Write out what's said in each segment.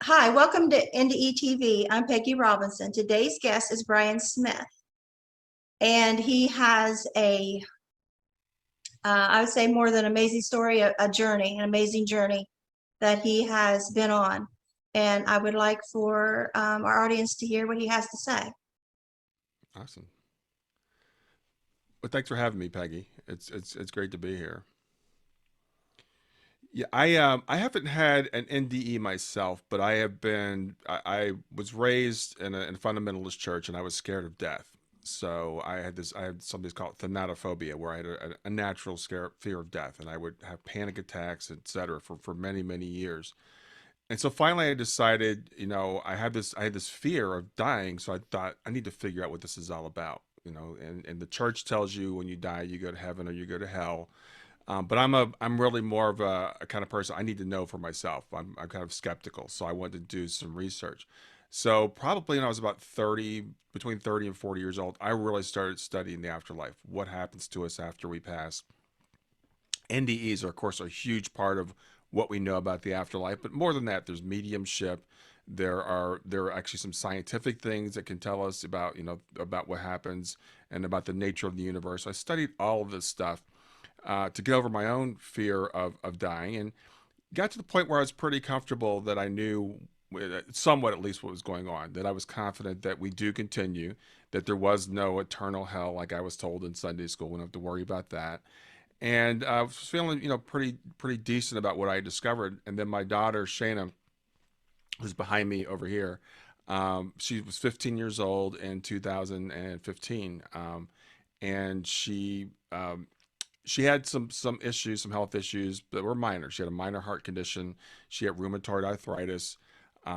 Hi, welcome to NDE TV. I'm Peggy Robinson. Today's guest is Brian Smith, and he has I would say more than amazing story, a journey, an amazing journey that he has been on. And I would like for our audience to hear what he has to say. Awesome. Well, thanks for having me, Peggy. It's great to be here. Yeah, I haven't had an NDE myself, but I was raised in a fundamentalist church, and I was scared of death. So I had something called thanatophobia, where I had a natural fear of death, and I would have panic attacks, etc., for many years. And so finally, I decided, I had this fear of dying, so I thought I need to figure out what this is all about. And the church tells you when you die, you go to heaven or you go to hell. But I'm really more of a kind of person I need to know for myself. I'm kind of skeptical, so I wanted to do some research. So probably when I was about 30, between 30 and 40 years old, I really started studying the afterlife. What happens to us after we pass? NDEs are, of course, a huge part of what we know about the afterlife. But more than that, there's mediumship. There are actually some scientific things that can tell us about about what happens and about the nature of the universe. I studied all of this stuff to get over my own fear of dying, and got to the point where I was pretty comfortable that I knew somewhat at least what was going on, that I was confident that we do continue, that there was no eternal hell like I was told in Sunday school. We don't have to worry about that. And I was feeling, pretty decent about what I discovered. And then my daughter, Shayna, who's behind me over here, she was 15 years old in 2015. And she had some issues, some health issues that were minor. She had a minor heart condition. She had rheumatoid arthritis,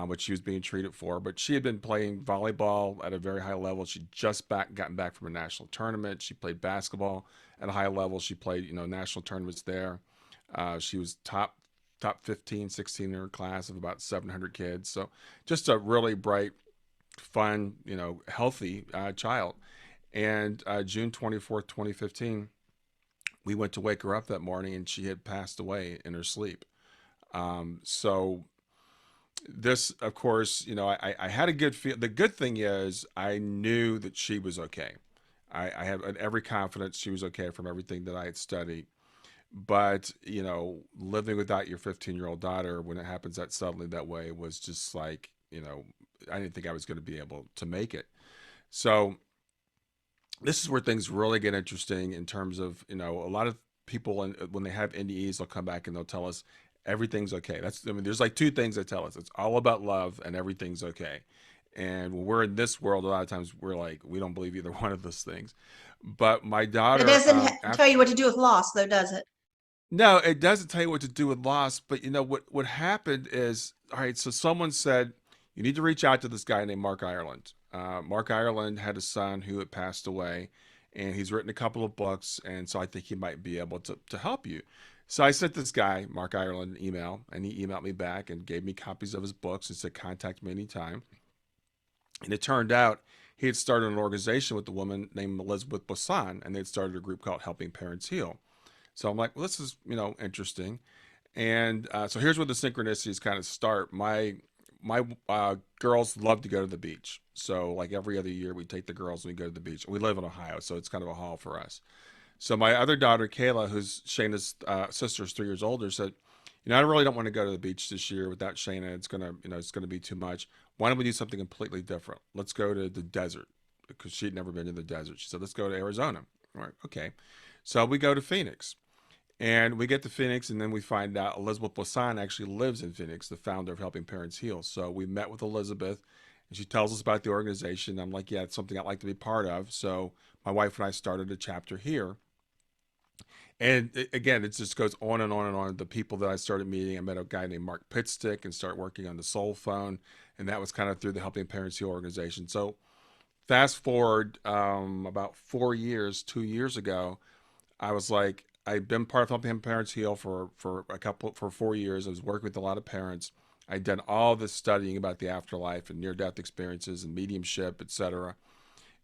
which she was being treated for. But she had been playing volleyball at a very high level. She just gotten back from a national tournament. She played basketball at a high level. She played, national tournaments there. She was top 15, 16 in her class of about 700 kids. So just a really bright, fun, healthy child. And June 24th, 2015, we went to wake her up that morning, and she had passed away in her sleep. So this, of course, I had a good feel. The good thing is I knew that she was okay. I have every confidence she was okay from everything that I had studied. But, living without your 15-year-old daughter when it happens that suddenly that way was just like, I didn't think I was going to be able to make it. So this is where things really get interesting in terms of, a lot of people, when they have NDEs, they'll come back and they'll tell us everything's okay. There's like two things they tell us. It's all about love and everything's okay. And when we're in this world, a lot of times we're like, we don't believe either one of those things. But my It daughter, doesn't tell after, you what to do with loss, though, does it? no, it doesn't tell you what to do with loss. But what happened is, all right. So someone said you need to reach out to this guy named Mark Ireland. Mark Ireland had a son who had passed away, and he's written a couple of books, and so I think he might be able to help you. So I sent this guy, Mark Ireland, an email, and he emailed me back and gave me copies of his books and said contact me anytime. And it turned out he had started an organization with a woman named Elizabeth Bosan, and they'd started a group called Helping Parents Heal. So I'm like, well, this is interesting. And so here's where the synchronicities kind of start. My girls love to go to the beach. So like every other year, we take the girls and we go to the beach. We live in Ohio, so it's kind of a haul for us. So my other daughter, Kayla, who's Shayna's sister, is 3 years older, said, I really don't want to go to the beach this year without Shayna. It's gonna be too much. Why don't we do something completely different? Let's go to the desert because she'd never been to the desert. She said, let's go to Arizona. All right, okay. So we go to Phoenix. And we get to Phoenix, and then we find out Elizabeth Bosan actually lives in Phoenix, the founder of Helping Parents Heal. So we met with Elizabeth, and she tells us about the organization. I'm like, yeah, it's something I'd like to be part of. So my wife and I started a chapter here. And again, it just goes on and on and on. The people that I started meeting, I met a guy named Mark Pitstick and started working on the Soul Phone. And that was kind of through the Helping Parents Heal organization. So fast forward about 4 years, 2 years ago, I was like, I've been part of Helping Parents Heal for 4 years. I was working with a lot of parents. I'd done all this studying about the afterlife and near-death experiences and mediumship, etc.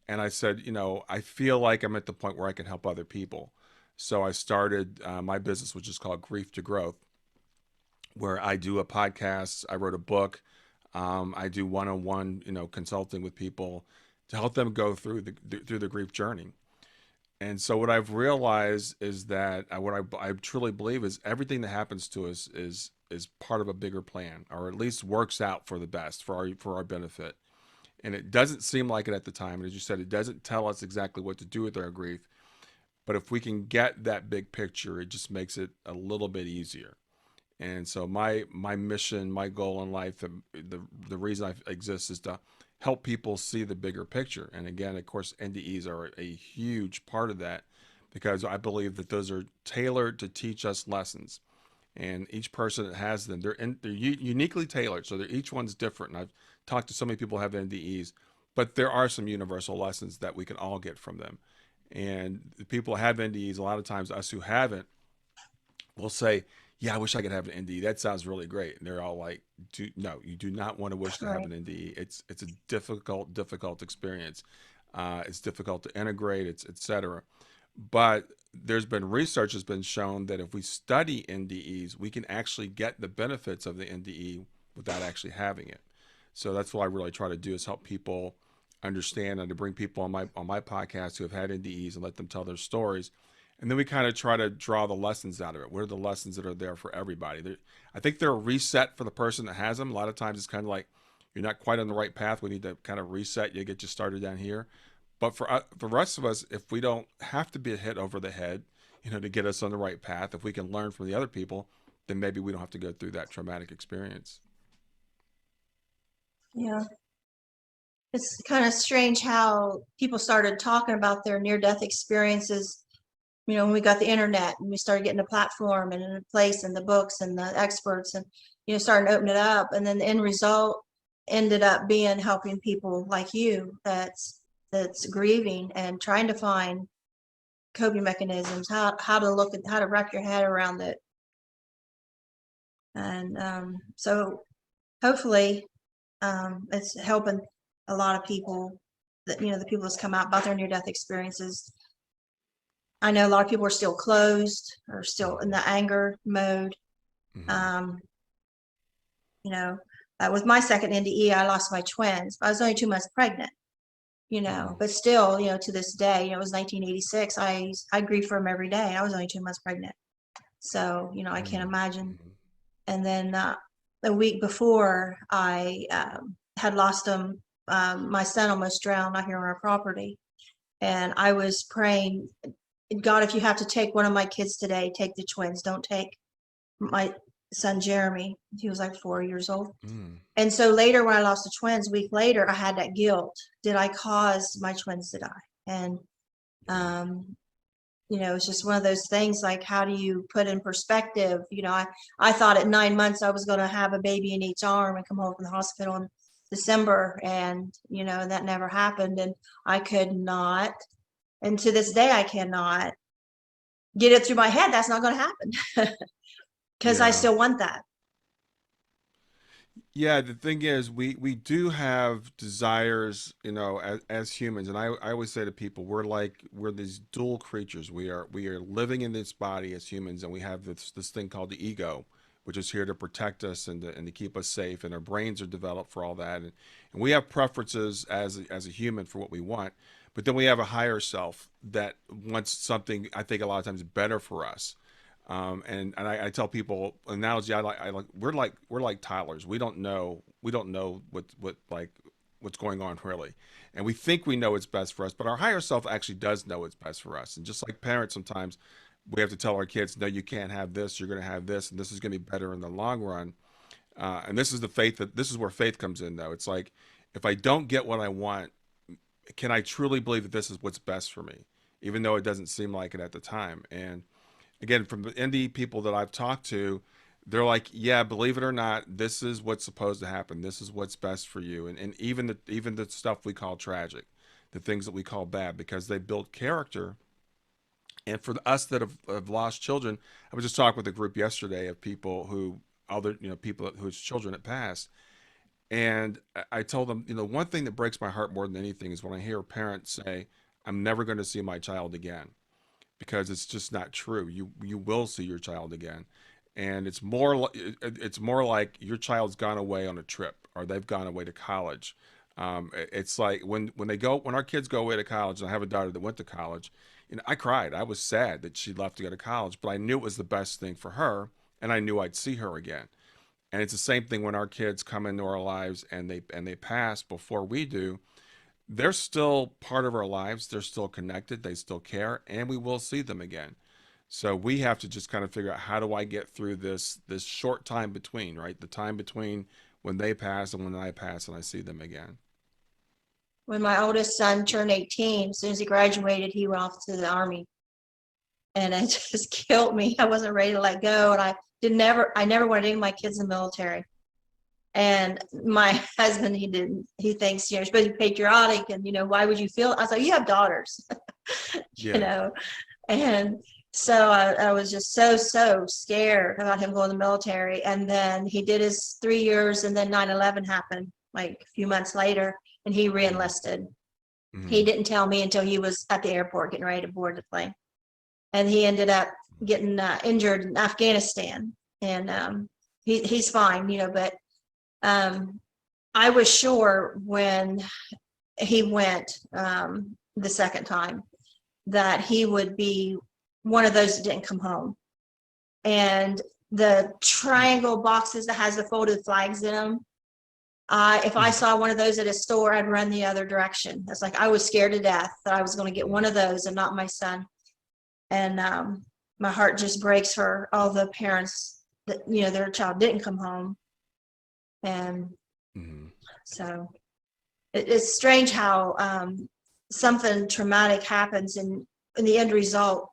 And I said, I feel like I'm at the point where I can help other people. So I started my business, which is called Grief to Growth, where I do a podcast. I wrote a book. I do one-on-one, consulting with people to help them go through the grief journey. And so what I've realized is that what I truly believe is everything that happens to us is part of a bigger plan, or at least works out for the best for our benefit. And it doesn't seem like it at the time. And as you said, it doesn't tell us exactly what to do with our grief. But if we can get that big picture, it just makes it a little bit easier. And so my mission, my goal in life, the reason I exist is to help people see the bigger picture. And again, of course, NDEs are a huge part of that, because I believe that those are tailored to teach us lessons. And each person that has them, they're uniquely tailored, so each one's different. And I've talked to so many people who have NDEs, but there are some universal lessons that we can all get from them. And the people who have NDEs, a lot of times us who haven't, will say, yeah, I wish I could have an NDE. That sounds really great. And they're all like, no, you do not want to wish to have Right. an NDE. It's a difficult experience. It's difficult to integrate, it's et cetera. But there's been research has been shown that if we study NDEs, we can actually get the benefits of the NDE without actually having it. So that's what I really try to do, is help people understand, and to bring people on my podcast who have had NDEs and let them tell their stories. And then we kind of try to draw the lessons out of it. What are the lessons that are there for everybody? I think they're a reset for the person that has them. A lot of times it's kind of like, you're not quite on the right path. We need to kind of reset you, get you started down here. But for the rest of us, if we don't have to be hit over the head, to get us on the right path, if we can learn from the other people, then maybe we don't have to go through that traumatic experience. Yeah. It's kind of strange how people started talking about their near-death experiences, when we got the internet and we started getting a platform and a place and the books and the experts and, starting to open it up. And then the end result ended up being helping people like you that's grieving and trying to find coping mechanisms, how to look at, how to wrap your head around it. And so hopefully it's helping a lot of people, that the people that's come out about their near-death experiences. I know a lot of people are still closed or still in the anger mode. Mm-hmm. You know, with my second NDE, I lost my twins. I was only 2 months pregnant, Mm-hmm. but still, to this day, it was 1986. I grieve for him every day. I was only 2 months pregnant. So, I can't imagine. Mm-hmm. And then the week before I had lost him, my son almost drowned out here on our property. And I was praying, God, if you have to take one of my kids today, take the twins. Don't take my son, Jeremy. He was like 4 years old. Mm-hmm. And so later when I lost the twins, a week later, I had that guilt. Did I cause my twins to die? And, it's just one of those things, like, how do you put in perspective? I thought at 9 months I was going to have a baby in each arm and come home from the hospital in December. And, that never happened. And I could not, and to this day, I cannot get it through my head. That's not going to happen because I Yeah. still want that. Yeah, the thing is, we do have desires, as humans, and I always say to people, we're these dual creatures. We are living in this body as humans, and we have this thing called the ego, which is here to protect us and to keep us safe. And our brains are developed for all that, and we have preferences as a human for what we want. But then we have a higher self that wants something, I think, a lot of times better for us. And I tell people, analogy I like we're like toddlers. We don't know what's going on, really, and we think we know what's best for us, but our higher self actually does know what's best for us. And just like parents, sometimes we have to tell our kids, no, you can't have this. You're going to have this, and this is going to be better in the long run. And this is where faith comes in, though. It's like, if I don't get what I want, can I truly believe that this is what's best for me, even though it doesn't seem like it at the time? And again, from the indie people that I've talked to, they're like, yeah, believe it or not, this is what's supposed to happen. This is what's best for you. And even the stuff we call tragic, the things that we call bad, because they build character. And for us that have lost children, I was just talking with a group yesterday of people who, other, people whose children had passed. And I told them, one thing that breaks my heart more than anything is when I hear parents say, I'm never going to see my child again, because it's just not true. You will see your child again. And it's more like your child's gone away on a trip or they've gone away to college. It's like when our kids go away to college, and I have a daughter that went to college, and I cried. I was sad that she left to go to college, but I knew it was the best thing for her, and I knew I'd see her again. And it's the same thing when our kids come into our lives and they pass before we do. They're still part of our lives. They're still connected. They still care, and we will see them again. So we have to just kind of figure out, how do I get through this short time between, right? The time between when they pass and when I pass and I see them again. When my oldest son turned 18, as soon as he graduated, he went off to the Army. And it just killed me. I wasn't ready to let go. And I never wanted any of my kids in the military. And my husband, he thinks, you're supposed to be patriotic and, why would you feel? I was like, you have daughters, Yeah. And so I was just so scared about him going to the military. And then he did his 3 years, and then 9/11 happened like a few months later, and he re-enlisted. He Mm-hmm. didn't tell me until he was at the airport getting ready to board the plane. And he ended up getting injured in Afghanistan. And he's fine, but I was sure when he went the second time that he would be one of those that didn't come home. And the triangle boxes that has the folded flags in them, if I saw one of those at a store, I'd run the other direction. It's like I was scared to death that I was going to get one of those and not my son. And my heart just breaks for all the parents that, their child didn't come home. And Mm-hmm. so it's strange how something traumatic happens, and the end result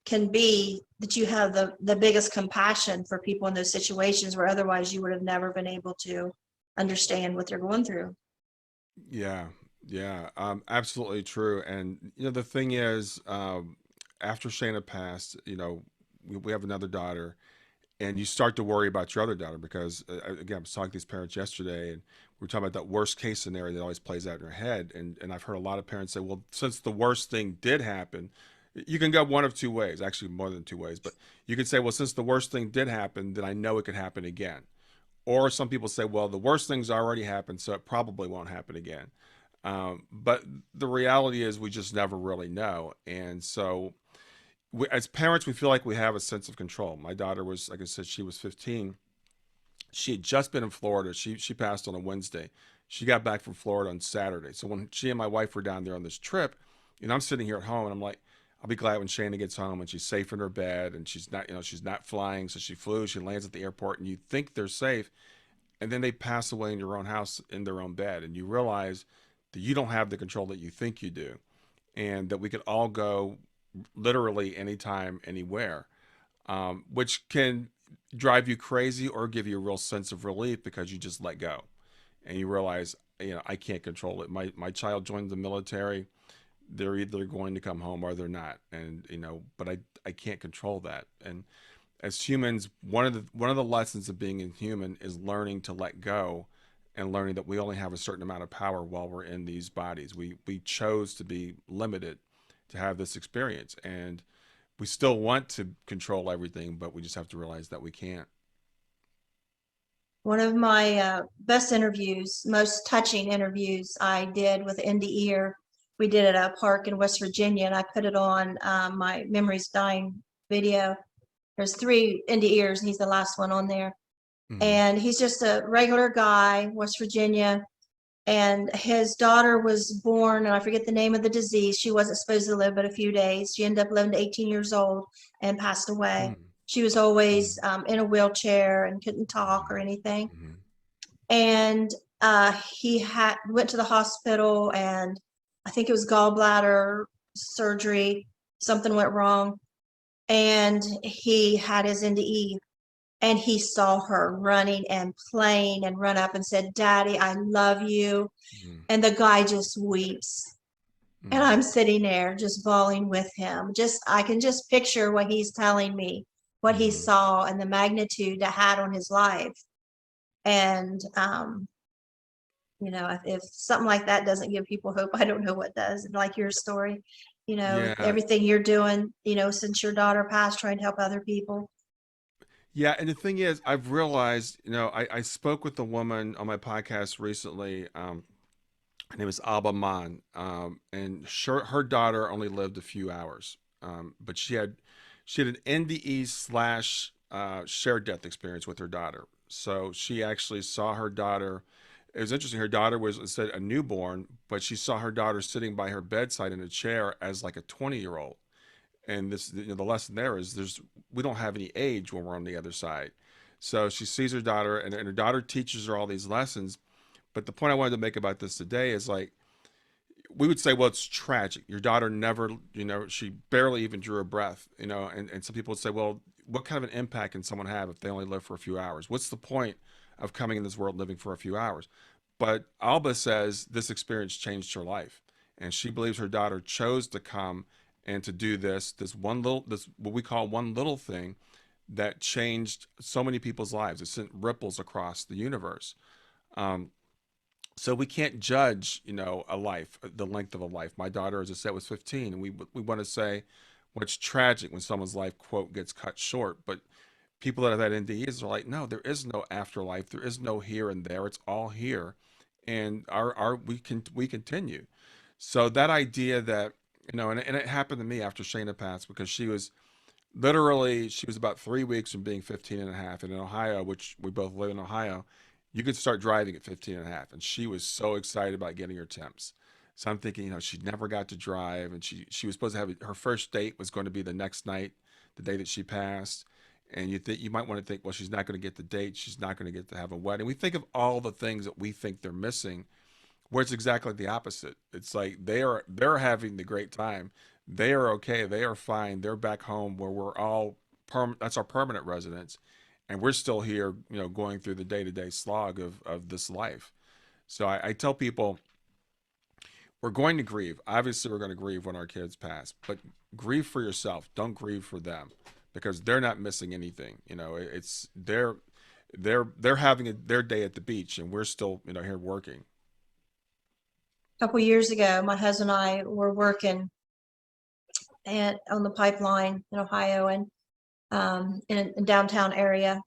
can be that you have the biggest compassion for people in those situations where otherwise you would have never been able to understand what they're going through. Yeah, yeah, absolutely true. And the thing is, after Shayna passed, we have another daughter, and you start to worry about your other daughter because, again, I was talking to these parents yesterday, and we were talking about that worst case scenario that always plays out in your head. And I've heard a lot of parents say, well, since the worst thing did happen, you can go one of two ways, actually more than two ways, but you could say, well, since the worst thing did happen, then I know it could happen again. Or some people say, well, the worst thing's already happened, so it probably won't happen again. But the reality is, we just never really know. And so, as parents, we feel like we have a sense of control. My daughter was, like I said, she was 15. She had just been in Florida. She passed on a Wednesday. She got back from Florida on Saturday. So when she and my wife were down there on this trip, I'm sitting here at home, and I'm like, I'll be glad when Shayna gets home and she's safe in her bed and she's not flying. So she flew, she lands at the airport, and you think they're safe, and then they pass away in your own house in their own bed, and you realize that you don't have the control that you think you do, and that we could all go literally anytime, anywhere, which can drive you crazy or give you a real sense of relief because you just let go and you realize, I can't control it. My child joined the military. They're either going to come home or they're not, and but I can't control that. And as humans, one of the lessons of being a human is learning to let go, and learning that we only have a certain amount of power while we're in these bodies. We chose to be limited to have this experience, and we still want to control everything, but we just have to realize that we can't. One of my best interviews, most touching interviews I did with NDE, we did it at a park in West Virginia, and I put it on my Memories Dying video. There's 3 NDErs, and he's the last one on there. Mm-hmm. And he's just a regular guy, West Virginia. And his daughter was born, and I forget the name of the disease. She wasn't supposed to live but a few days. She ended up living to 18 years old and passed away. She was always in a wheelchair and couldn't talk or anything. Mm-hmm. And he went to the hospital, and I think it was gallbladder surgery. Something went wrong, and he had his NDE. And he saw her running and playing and run up and said, "Daddy, I love you." Mm-hmm. And the guy just weeps. And Mm-hmm. I'm sitting there just bawling with him. I can just picture what he's telling me, what he Mm-hmm. saw and the magnitude that had on his life. And, if something like that doesn't give people hope, I don't know what does. Like your story, Yeah, everything you're doing, since your daughter passed, trying to help other people. Yeah, and the thing is, I've realized, I spoke with a woman on my podcast recently. Her name is Alba Man, and her daughter only lived a few hours, but she had an NDE slash shared death experience with her daughter. So she actually saw her daughter. It was interesting. Her daughter was instead a newborn, but she saw her daughter sitting by her bedside in a chair as like a 20-year-old. And this, the lesson there is we don't have any age when we're on the other side. So she sees her daughter, and her daughter teaches her all these lessons. But the point I wanted to make about this today is like we would say, well, it's tragic. Your daughter never, she barely even drew a breath, and some people would say, well, what kind of an impact can someone have if they only live for a few hours? What's the point of coming in this world living for a few hours? But Alba says this experience changed her life, and she believes her daughter chose to come and to do this what we call one little thing that changed so many people's lives. It sent ripples across the universe. Um, so we can't judge, a life, the length of a life. My daughter, as I said, was 15, and we want to say, well, it's tragic when someone's life quote gets cut short. But people that have had NDEs are like, no, there is no afterlife. There is no here and there. It's all here, and our we continue. So that idea that, and it happened to me after Shayna passed, because she was about 3 weeks from being 15 and a half. And in Ohio, which we both live in Ohio, you could start driving at 15 and a half. And she was so excited about getting her temps. So I'm thinking, she never got to drive. And she was supposed to have her first date was going to be the next night, the day that she passed. And you might want to think, well, she's not going to get the date. She's not going to get to have a wedding. We think of all the things that we think they're missing, where it's exactly the opposite. It's like they're having the great time. They are okay. They are fine. They're back home where we're all that's our permanent residence, and we're still here, going through the day to day slog of this life. So I tell people we're going to grieve. Obviously, we're going to grieve when our kids pass, but grieve for yourself. Don't grieve for them, because they're not missing anything. It's they're having their day at the beach, and we're still here working. A couple years ago, my husband and I were working on the pipeline in Ohio and in a downtown area.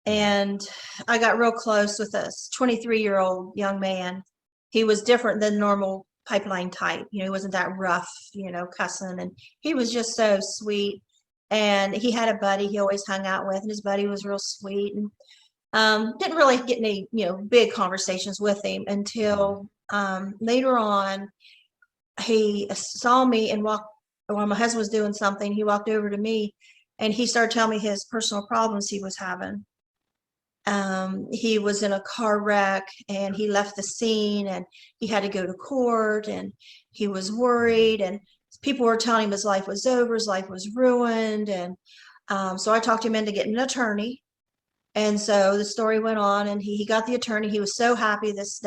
Mm-hmm. And I got real close with this 23-year-old young man. He was different than normal pipeline type. He wasn't that rough, cussing. And he was just so sweet. And he had a buddy he always hung out with, and his buddy was real sweet. And didn't really get any, big conversations with him Mm-hmm. until later on. He saw me and walked, while my husband was doing something, he walked over to me and he started telling me his personal problems he was having. He was in a car wreck and he left the scene and he had to go to court and he was worried, and people were telling him his life was over, his life was ruined. And so I talked him into getting an attorney. And so the story went on, and he got the attorney. He was so happy this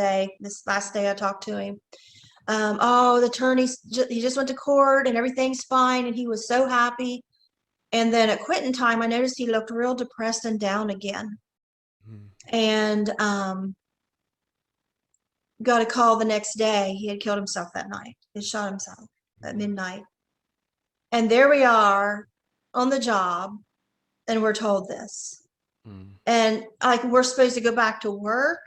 last day I talked to him. Oh, the attorney, he just went to court and everything's fine. And he was so happy. And then at quitting time, I noticed he looked real depressed and down again. Mm-hmm. And got a call the next day. He had killed himself that night. He shot himself at midnight. And there we are on the job, and we're told this. Mm-hmm. And like, we're supposed to go back to work.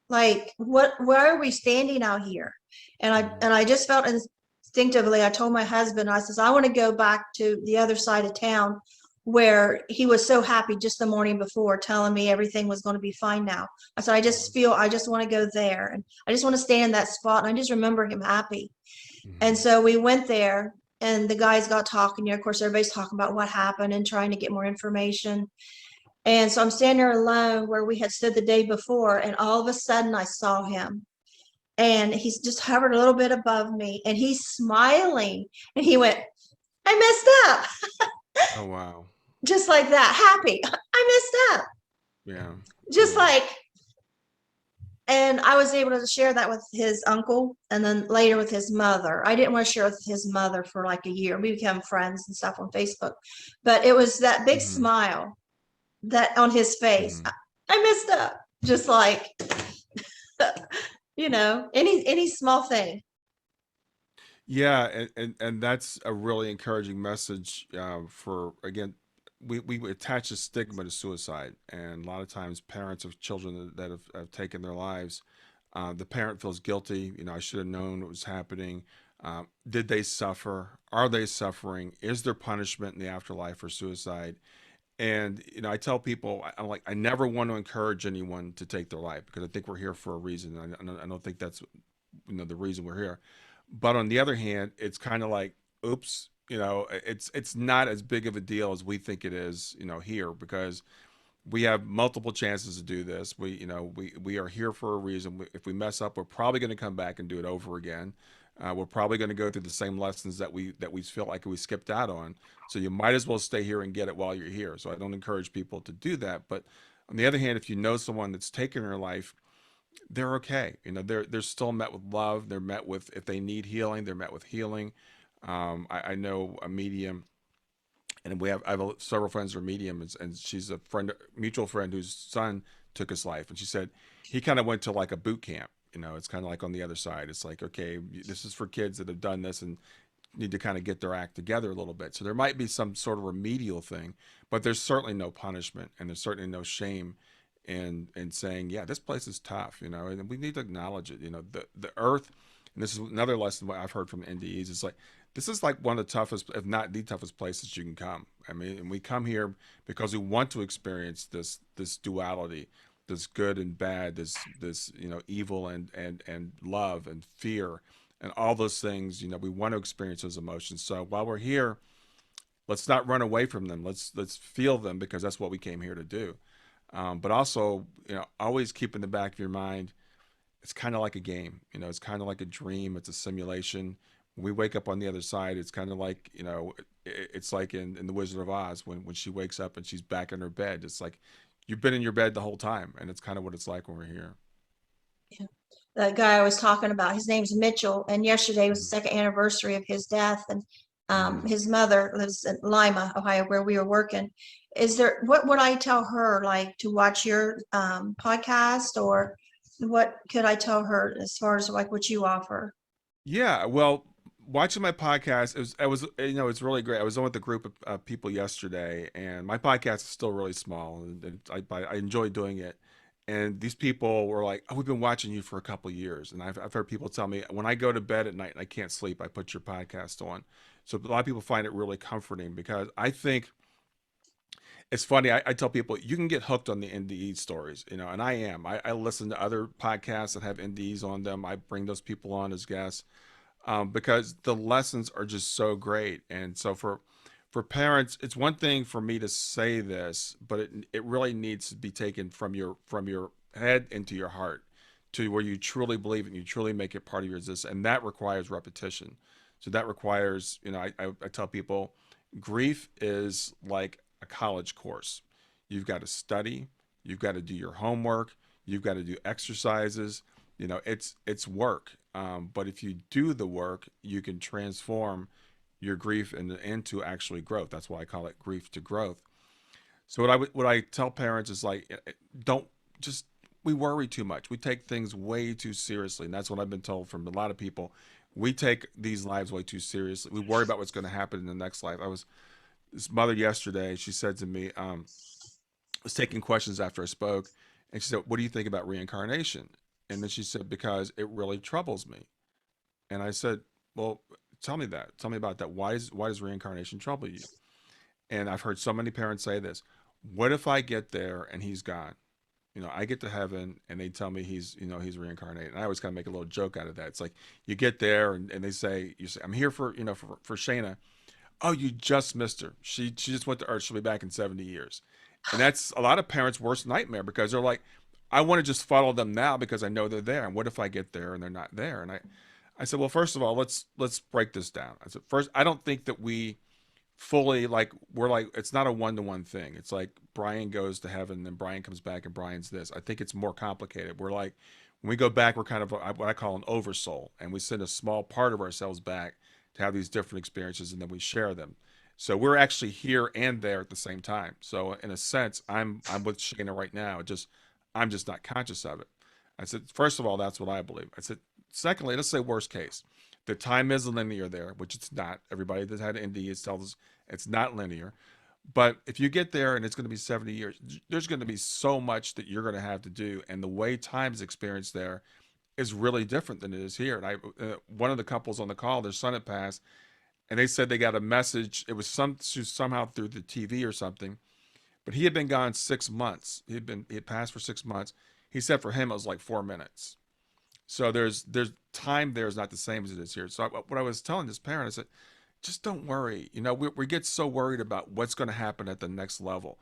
Like, where are we standing out here? And I just felt instinctively, I told my husband, I says, I want to go back to the other side of town where he was so happy just the morning before, telling me everything was going to be fine now. I said, I just want to go there. And I just want to stay in that spot. And I just remember him happy. And Mm-hmm. so we went there, and the guys got talking. Of course, everybody's talking about what happened and trying to get more information. And so I'm standing there alone where we had stood the day before, and all of a sudden I saw him. And he's just hovered a little bit above me, and he's smiling. And he went, I messed up. Oh wow. Just like that, happy. I messed up. Yeah. Just Yeah. like, and I was able to share that with his uncle and then later with his mother. I didn't want to share with his mother for like a year. We became friends and stuff on Facebook. But it was that big Mm-hmm. smile that on his face. Mm-hmm. I messed up. Just like, any small thing. Yeah, and that's a really encouraging message, for again. we attach a stigma to suicide, and a lot of times parents of children that have taken their lives, the parent feels guilty. I should have known what was happening. Did they suffer? Are they suffering? Is there punishment in the afterlife for suicide? And I tell people, I'm like, I never want to encourage anyone to take their life, because I think we're here for a reason. I don't think that's the reason we're here. But on the other hand, it's kind of like, oops, it's not as big of a deal as we think it is, here, because we have multiple chances to do this. We are here for a reason. If we mess up, we're probably going to come back and do it over again. We're probably going to go through the same lessons that we feel like we skipped out on. So you might as well stay here and get it while you're here. So I don't encourage people to do that. But on the other hand, if you know someone that's taken their life, they're okay. They're still met with love. They're met with, if they need healing, they're met with healing. I know a medium, and I have several friends who are mediums, and she's a mutual friend whose son took his life, and she said he kind of went to like a boot camp. It's kind of like on the other side. It's like, okay, this is for kids that have done this and need to kind of get their act together a little bit. So there might be some sort of remedial thing, but there's certainly no punishment, and there's certainly no shame in saying, yeah, this place is tough, and we need to acknowledge it. The earth, and this is another lesson I've heard from NDEs, is like, this is like one of the toughest, if not the toughest places you can come. I mean, and we come here because we want to experience this duality, this good and bad, this evil and love and fear and all those things. We want to experience those emotions. So while we're here, let's not run away from them. Let's feel them, because that's what we came here to do. But also, always keep in the back of your mind, it's kind of like a game. It's kind of like a dream. It's a simulation. When we wake up on the other side, it's kind of like, it's like in The Wizard of Oz, when she wakes up and she's back in her bed. It's like you've been in your bed the whole time, and it's kind of what it's like when we're here. Yeah. The guy I was talking about, his name's Mitchell, and yesterday was the Mhm. second anniversary of his death. And Mhm. his mother lives in Lima, Ohio, where we were working. What would I tell her, like to watch your podcast, or what could I tell her as far as like what you offer? Yeah, well, watching my podcast, it's really great. I was on with a group of people yesterday, and my podcast is still really small, and I enjoy doing it. And these people were like, "Oh, we've been watching you for a couple years," and I've heard people tell me, when I go to bed at night and I can't sleep, I put your podcast on. So a lot of people find it really comforting, because I think it's funny. I tell people you can get hooked on the NDE stories, and I am. I listen to other podcasts that have NDEs on them. I bring those people on as guests, because the lessons are just so great. And so for parents, it's one thing for me to say this, but it really needs to be taken from your head into your heart, to where you truly believe it and you truly make it part of your existence, and that requires repetition. So that requires, I tell people, grief is like a college course. You've got to study, you've got to do your homework, you've got to do exercises. It's work. But if you do the work, you can transform your grief into actually growth. That's why I call it grief to growth. So what I tell parents is like, don't just we worry too much. We take things way too seriously, and that's what I've been told from a lot of people. We take these lives way too seriously. We worry about what's going to happen in the next life. I was This mother yesterday. She said to me, was taking questions after I spoke, and she said, "What do you think about reincarnation?" And then she said, "Because it really troubles me." And I said, "Well, tell me that. Tell me about that. Why does reincarnation trouble you?" And I've heard so many parents say this: "What if I get there and he's gone? I get to heaven and they tell me he's reincarnated." And I always kind of make a little joke out of that. It's like you get there and they say, "I'm here for Shayna." "Oh, you just missed her. She just went to Earth. She'll be back in 70 years." And that's a lot of parents' worst nightmare, because they're like, I want to just follow them now because I know they're there. And what if I get there and they're not there? And I said, well, first of all, let's break this down. I said, first, I don't think that we fully, like, we're like, it's not a one-to-one thing. It's like Brian goes to heaven, then Brian comes back and Brian's this. I think it's more complicated. We're like, when we go back, we're kind of what I call an oversoul, and we send a small part of ourselves back to have these different experiences, and then we share them. So we're actually here and there at the same time. So in a sense, I'm with Shayna right now. I'm just not conscious of it. I said, first of all, that's what I believe. I said, secondly, let's say worst case, the time is linear there, which it's not. Everybody that's had NDE tells us it's not linear. But if you get there and it's going to be 70 years, there's going to be so much that you're going to have to do. And the way time's experienced there is really different than it is here. And one of the couples on the call, their son had passed, and they said they got a message. It was somehow through the TV or something, but he had been gone 6 months. He had passed for 6 months. He said for him, it was like 4 minutes. So there's time there is not the same as it is here. So what I was telling this parent, I said, just don't worry. You know, we get so worried about what's going to happen at the next level.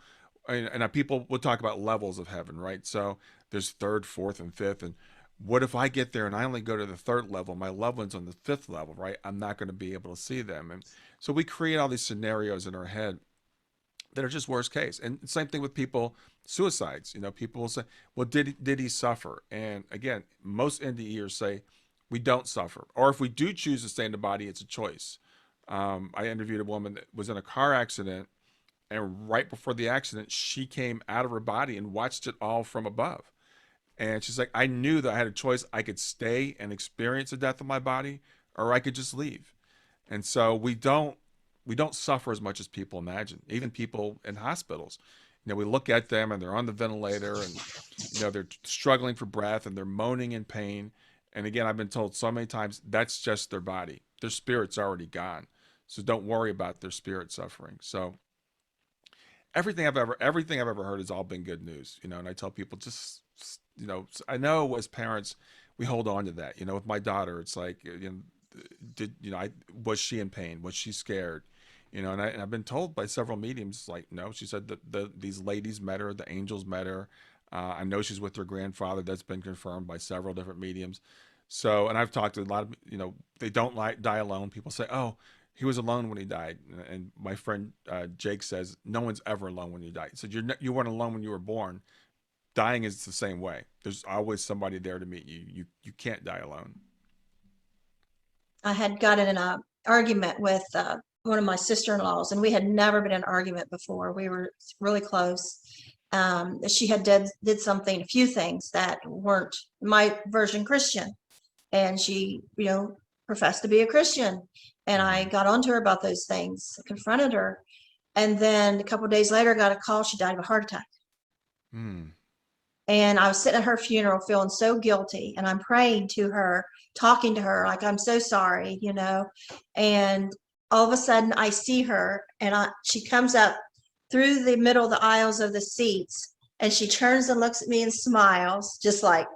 And people will talk about levels of heaven, right? So there's third, fourth, and fifth. And what if I get there and I only go to the third level? My loved one's on the fifth level, right? I'm not going to be able to see them. And so we create all these scenarios in our head that are just worst case. And same thing with people, suicides. You know, people will say, well, did he suffer? And again, most NDEers say we don't suffer. Or if we do choose to stay in the body, it's a choice. I interviewed a woman that was in a car accident, and right before the accident, she came out of her body and watched it all from above. And she's like, I knew that I had a choice. I could stay and experience the death of my body, or I could just leave. And so we don't suffer as much as people imagine. Even people in hospitals, you know, we look at them and they're on the ventilator, and you know they're struggling for breath and they're moaning in pain. And again, I've been told so many times that's just their body. Their spirit's already gone. So don't worry about their spirit suffering. So everything I've ever heard has all been good news, you know. And I tell people, just, you know, I know as parents we hold on to that. You know, with my daughter, it's like, you know, was she in pain? Was she scared? You know, and I've been told by several mediums, like, no, she said that these ladies met her, the angels met her. I know she's with her grandfather. That's been confirmed by several different mediums. So, and I've talked to a lot of, you know, they don't like die alone. People say, oh, he was alone when he died. And my friend Jake says, no one's ever alone when you die. He said, you weren't alone when you were born. Dying is the same way. There's always somebody there to meet you. You can't die alone. I had gotten in an argument with one of my sister-in-laws, and we had never been in an argument before. We were really close. She had did something, a few things that weren't my version Christian, and she, you know, professed to be a Christian. And I Mm-hmm. got onto her about those things, confronted her, and then a couple of days later, got a call. She died of a heart attack. Mm. And I was sitting at her funeral feeling so guilty, and I'm praying to her, talking to her, like, I'm so sorry, you know. And all of a sudden I see her, and she comes up through the middle of the aisles of the seats, and she turns and looks at me and smiles, just like,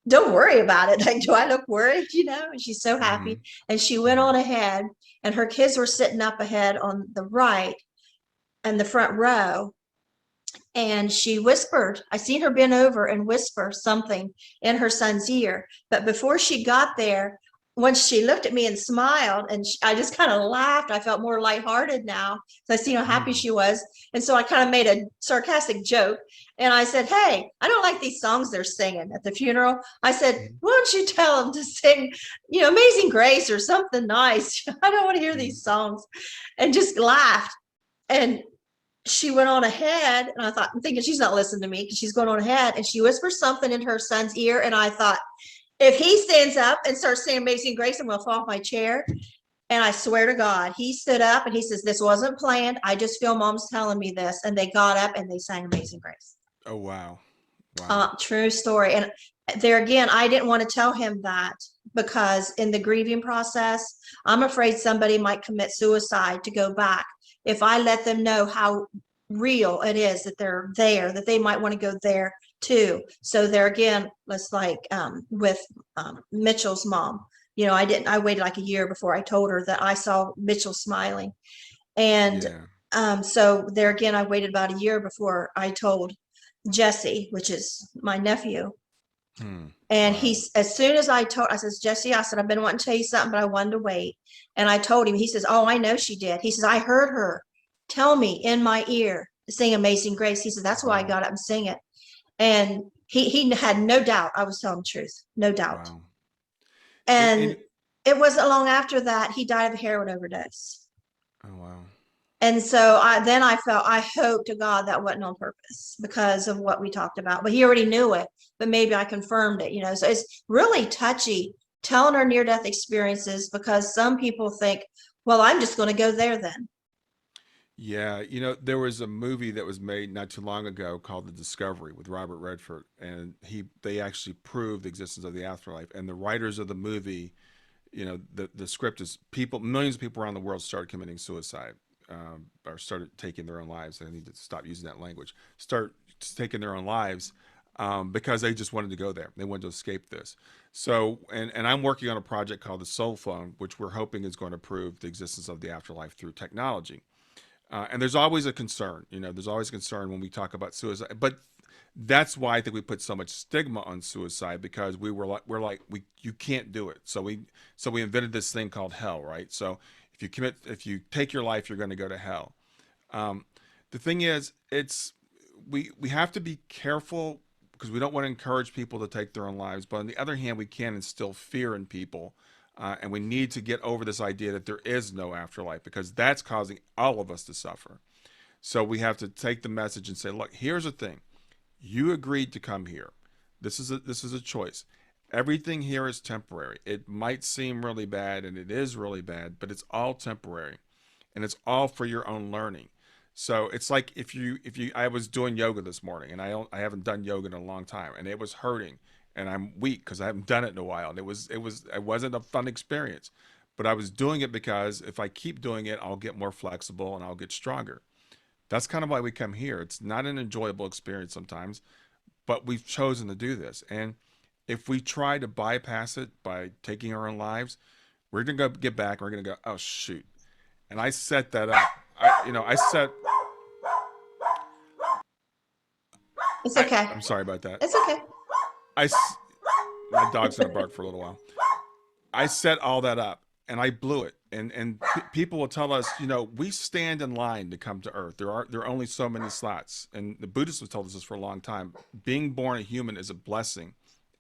don't worry about it. Like, do I look worried? You know, and she's so Mm-hmm. happy. And she went Mm-hmm. on ahead, and her kids were sitting up ahead on the right and the front row. And she whispered, I seen her bend over and whisper something in her son's ear. But before she got there, once she looked at me and smiled, and I just kind of laughed. I felt more lighthearted now. So I seen how happy Mm-hmm. she was. And so I kind of made a sarcastic joke. And I said, hey, I don't like these songs they're singing at the funeral. I said, why don't you tell them to sing, you know, Amazing Grace or something nice? I don't want to hear Mm-hmm. these songs. And just laughed. And she went on ahead, and I thought, I'm thinking she's not listening to me because she's going on ahead, and she whispered something in her son's ear. And I thought, if he stands up and starts saying Amazing Grace, I'm going to fall off my chair. And I swear to God, he stood up and he says, this wasn't planned. I just feel mom's telling me this. And they got up and they sang Amazing Grace. Oh, wow. Wow. True story. And there again, I didn't want to tell him that, because in the grieving process, I'm afraid somebody might commit suicide to go back. If I let them know how real it is that they're there, that they might want to go there too. So there again, let's like with Mitchell's mom, you know, I waited like a year before I told her that I saw Mitchell smiling. And Yeah. so there again, I waited about a year before I told Jesse, which is my nephew. Hmm. And Wow. he's, as soon as I says, Jesse, I said, I've been wanting to tell you something, but I wanted to wait. And I told him. He says, oh, I know she did. He says, I heard her tell me in my ear to sing Amazing Grace. He said, that's why I Wow. got up and sing it. And he had no doubt I was telling the truth, no doubt. Wow. And And it wasn't long after that he died of a heroin overdose. oh, wow. And so then I felt, I hope to God that wasn't on purpose because of what we talked about. But he already knew it, but maybe I confirmed it, you know. So it's really touchy telling our near-death experiences, because some people think, well, I'm just going to go there then. Yeah, there was a movie that was made not too long ago called The Discovery with Robert Redford, and they actually proved the existence of the afterlife. And the writers of the movie, the script is people, millions of people around the world started committing suicide, or started taking their own lives. I need to stop using that language. Start taking their own lives, because they just wanted to go there. They wanted to escape this. So, and I'm working on a project called the Soul Phone, which we're hoping is going to prove the existence of the afterlife through technology. And there's always a concern, there's always a concern when we talk about suicide. But that's why I think we put so much stigma on suicide, because we you can't do it. So we invented this thing called hell, right? So if you take your life, you're going to go to hell. Um, the thing is, we have to be careful because we don't want to encourage people to take their own lives. But on the other hand, we can instill fear in people, and we need to get over this idea that there is no afterlife, because that's causing all of us to suffer. So we have to take the message and say, look, here's the thing. You agreed to come here. This is a choice. Everything here is temporary. It might seem really bad, and it is really bad, but it's all temporary, and it's all for your own learning. So it's like if you I was doing yoga this morning, and I haven't done yoga in a long time, and it was hurting, and I'm weak because I haven't done it in a while, and it wasn't a fun experience, but I was doing it because if I keep doing it, I'll get more flexible and I'll get stronger. That's kind of why we come here. It's not an enjoyable experience sometimes, but we've chosen to do this. And if we try to bypass it by taking our own lives, we're gonna go get back. And we're gonna go, oh shoot, and I set that up. I set. It's okay. I'm sorry about that. It's okay. I my dog's gonna bark for a little while. I set all that up, and I blew it. And people will tell us, we stand in line to come to Earth. There are only so many slots, and the Buddhists have told us this for a long time. Being born a human is a blessing,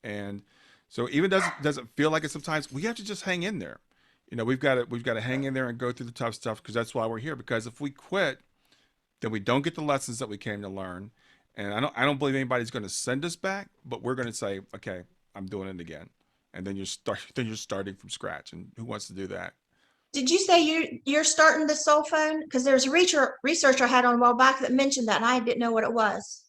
and so even doesn't feel like it sometimes. We have to just hang in there. We've got to hang in there and go through the tough stuff, because that's why we're here. Because if we quit, then we don't get the lessons that we came to learn. And I don't believe anybody's going to send us back, but we're going to say, okay, I'm doing it again. And then you're starting from scratch. And who wants to do that? Did you say you're starting the soul phone? Because there's a researcher I had on a while back that mentioned that, and I didn't know what it was.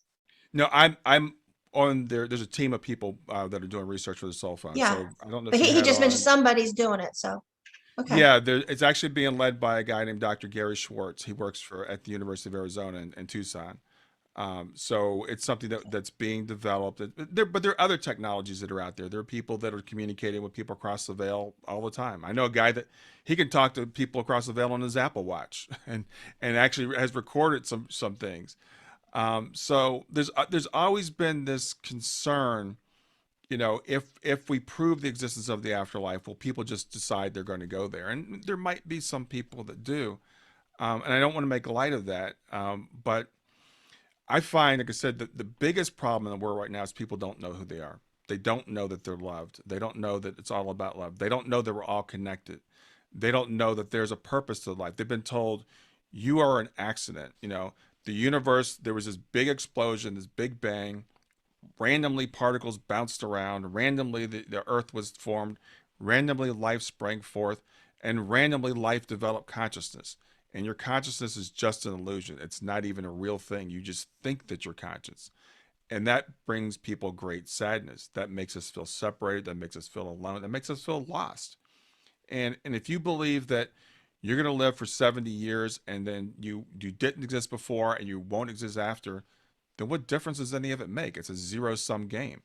No, I'm on there. There's a team of people that are doing research for the cell phone. Yeah, So I don't know but if you he had just mentioned on. somebody's doing it. So okay. Yeah, it's actually being led by a guy named Dr. Gary Schwartz. He works at the University of Arizona in Tucson. So it's something that's being developed. But there are other technologies that are out there. There are people that are communicating with people across the veil all the time. I know a guy that he can talk to people across the veil on his Apple Watch, and actually has recorded some things. So there's always been this concern. If we prove the existence of the afterlife, will people just decide they're going to go there? And there might be some people that do, and I don't want to make light of that, but I find, like I said, the biggest problem in the world right now is people don't know who they are. They don't know that they're loved. They don't know that it's all about love. They don't know that we're all connected. They don't know that there's a purpose to life. They've been told you are an accident. The universe, there was this big explosion, this big bang. Randomly, particles bounced around. Randomly, the earth was formed. Randomly, life sprang forth. And randomly, life developed consciousness. And your consciousness is just an illusion. It's not even a real thing. You just think that you're conscious. And that brings people great sadness. That makes us feel separated. That makes us feel alone. That makes us feel lost. And if you believe that you're going to live for 70 years and then you didn't exist before and you won't exist after, then what difference does any of it make? It's a zero-sum game.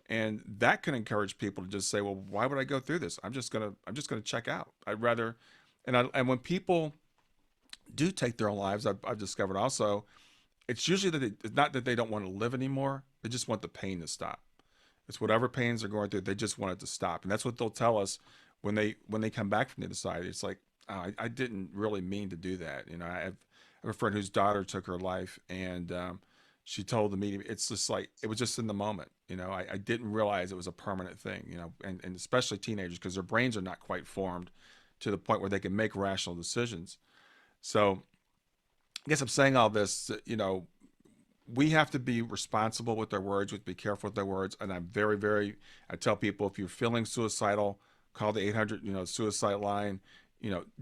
And that can encourage people to just say, well, why would I go through this? I'm just gonna check out. I'd rather, and when people do take their own lives, I've discovered also, it's usually that it's not that they don't want to live anymore. They just want the pain to stop. It's whatever pains they're going through. They just want it to stop, and that's what they'll tell us when they come back from the other side. It's like, oh, I didn't really mean to do that. I have a friend whose daughter took her life, and she told the meeting, it's just like it was just in the moment. I didn't realize it was a permanent thing. And especially teenagers, because their brains are not quite formed to the point where they can make rational decisions. So I guess I'm saying all this, we have to be responsible with our words. We have to be careful with our words. And I'm very, very, I tell people, if you're feeling suicidal, call the 800, suicide line.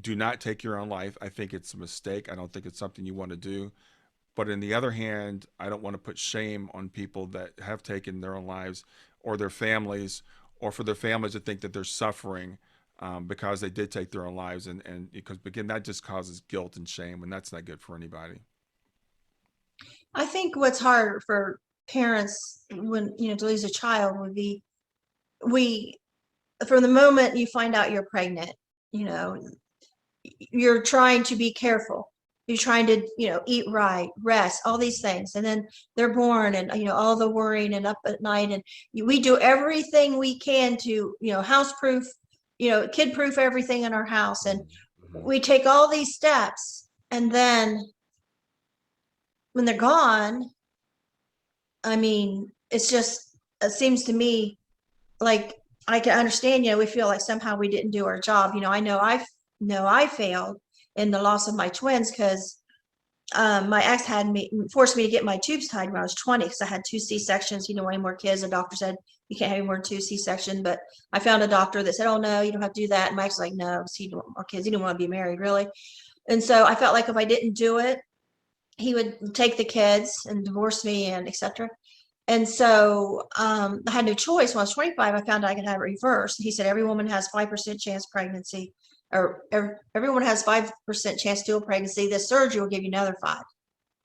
do not take your own life. I think it's a mistake. I don't think it's something you want to do. But on the other hand, I don't want to put shame on people that have taken their own lives, or their families, or for their families to think that they're suffering because they did take their own lives. And because, again, that just causes guilt and shame, and that's not good for anybody. I think what's hard for parents when, to lose a child would be, we, from the moment you find out you're pregnant, you know, you're trying to be careful. You're trying to, eat right, rest, all these things. And then they're born, and, all the worrying and up at night. And we do everything we can to, house proof, kid proof everything in our house. And Mm-hmm. we take all these steps. And then when they're gone, I mean, it seems to me like I can understand, we feel like somehow we didn't do our job. I failed in the loss of my twins because my ex forced me to get my tubes tied when I was 20 because I had 2 C-sections. Any more kids. The doctor said you can't have any more than 2 C-sections. But I found a doctor that said, "Oh no, you don't have to do that." And my ex was like, "No, so you don't want more kids. You don't want to be married, really." And so I felt like if I didn't do it, he would take the kids and divorce me and etc. And so I had no choice. When I was 25, I found out I could have it reversed. He said every woman has 5% chance pregnancy, or everyone has 5% chance to a pregnancy. This surgery will give you another 5.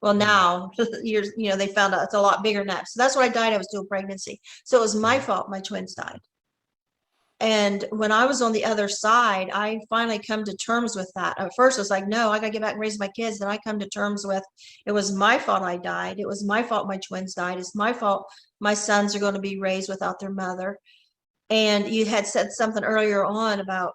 Well, now they found out it's a lot bigger than that. So that's what I died. I was dual pregnancy. So it was my fault. My twins died. And when I was on the other side, I finally come to terms with that. At first, I was like, no, I got to get back and raise my kids. Then I come to terms with, it was my fault I died. It was my fault my twins died. It's my fault my sons are going to be raised without their mother. And you had said something earlier on about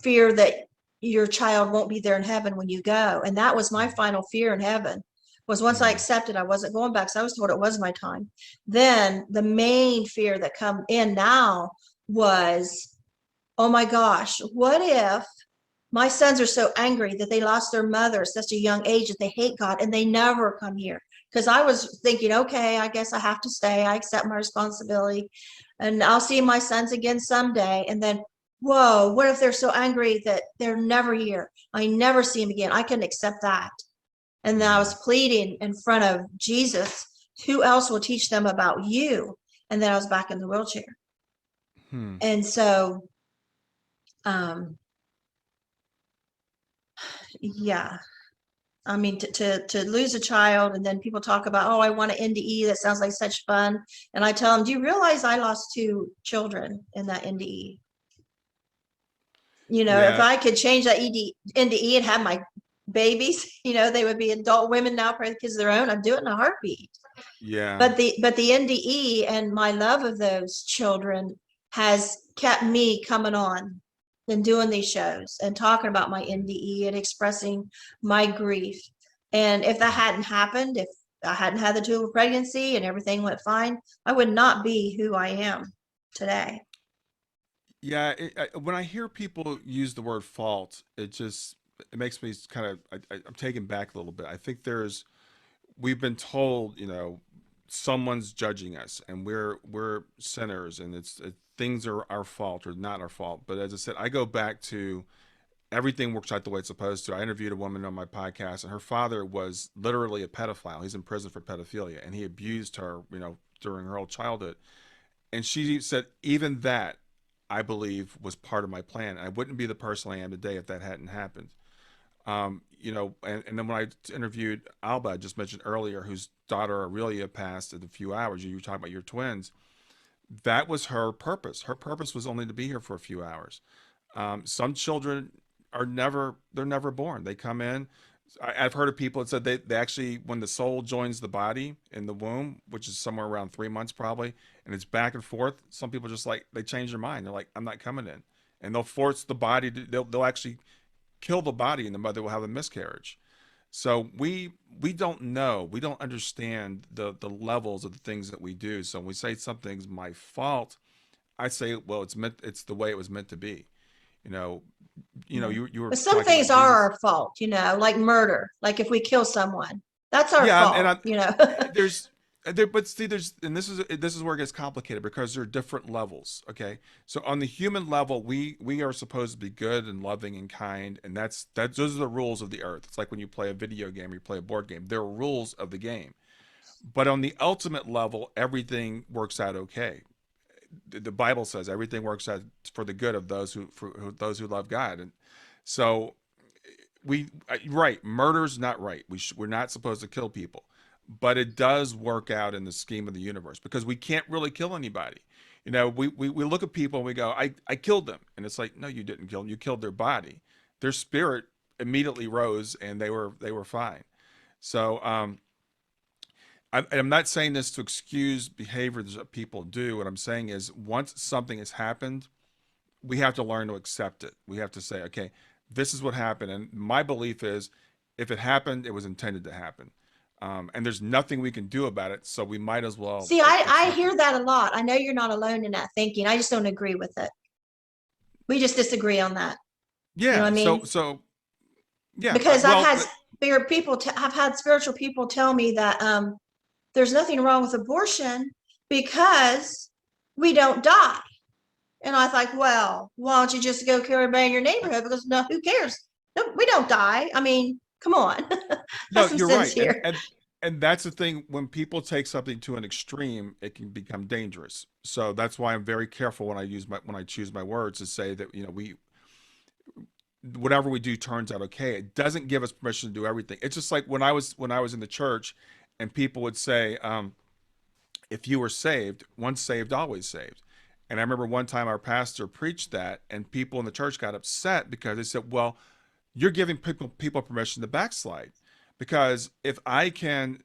fear that your child won't be there in heaven when you go. And that was my final fear in heaven, was once I accepted I wasn't going back, so I was told it was my time. Then the main fear that come in now was, oh my gosh, what if my sons are so angry that they lost their mother at such a young age that they hate God and they never come here? Because I was thinking, okay, I guess I have to stay. I accept my responsibility and I'll see my sons again someday. And then, whoa, what if they're so angry that they're never here? I never see them again. I couldn't accept that. And then I was pleading in front of Jesus, who else will teach them about you? And then I was back in the wheelchair. And so, yeah, I mean, to lose a child, and then people talk about, oh, I want an NDE. That sounds like such fun. And I tell them, do you realize I lost 2 children in that NDE? If I could change that NDE and have my babies, they would be adult women now, probably kids of their own. I'd do it in a heartbeat. Yeah. But the NDE and my love of those children has kept me coming on and doing these shows and talking about my NDE and expressing my grief. And if that hadn't happened, if I hadn't had the dual pregnancy and everything went fine, I would not be who I am today. Yeah, when I hear people use the word fault, it makes me kind of I'm taken back a little bit. I think we've been told, someone's judging us, and we're sinners, and things are our fault or not our fault. But as I said, I go back to everything works out the way it's supposed to. I interviewed a woman on my podcast, and her father was literally a pedophile. He's in prison for pedophilia, and he abused her, during her whole childhood. And she said, even that, I believe, was part of my plan. I wouldn't be the person I am today if that hadn't happened. And then when I interviewed Alba, I just mentioned earlier, whose daughter Aurelia passed in a few hours. You were talking about your twins. That was her purpose. Her purpose was only to be here for a few hours. Some children they're never born. They come in. I've heard of people that said they actually, when the soul joins the body in the womb, which is somewhere around 3 months probably, and it's back and forth, some people just they change their mind. They're like, I'm not coming in. And they'll force the body they'll actually kill the body, and the mother will have a miscarriage. So we don't know. We don't understand the levels of the things that we do. So when we say something's my fault, I say, well, it's the way it was meant to be. You know, you were But some talking things about are Jesus. our fault, like murder. Like if we kill someone, that's our Yeah, fault. there's But see, and this is where it gets complicated because there are different levels. Okay, so on the human level, we are supposed to be good and loving and kind, and those are the rules of the earth. It's like when you play a video game or you play a board game. There are rules of the game. But on the ultimate level, everything works out okay. The Bible says everything works out for the good of those who love God, and so right, murder's not right. We're not supposed to kill people, but it does work out in the scheme of the universe because we can't really kill anybody. We look at people and we go, I killed them, and it's like, no, you didn't kill them. You killed their body. Their spirit immediately rose, and they were fine. So I'm not saying this to excuse behaviors that people do. What I'm saying is, once something has happened, we have to learn to accept it. We have to say, okay, this is what happened. And my belief is, if it happened, it was intended to happen. And there's nothing we can do about it. So we might as well See, I accept it. hear that a lot. I know you're not alone in that thinking. I just don't agree with it. We just disagree on that. You know what Yeah. I So, mean? so yeah. Because Well, I've had spiritual people tell me that there's nothing wrong with abortion because we don't die. And I thought, well, why don't you just go kill everybody in your neighborhood? Because no, who cares? No, we don't die. I mean, come on. Have no, some you're sense right. And, here. and, and that's the thing. When people take something to an extreme, it can become dangerous. So that's why I'm very careful when I choose my words to say that, whatever we do turns out okay. It doesn't give us permission to do everything. It's just like when I was in the church, and people would say, if you were saved, once saved, always saved. And I remember one time our pastor preached that, and people in the church got upset because they said, well, you're giving people permission to backslide. Because if I can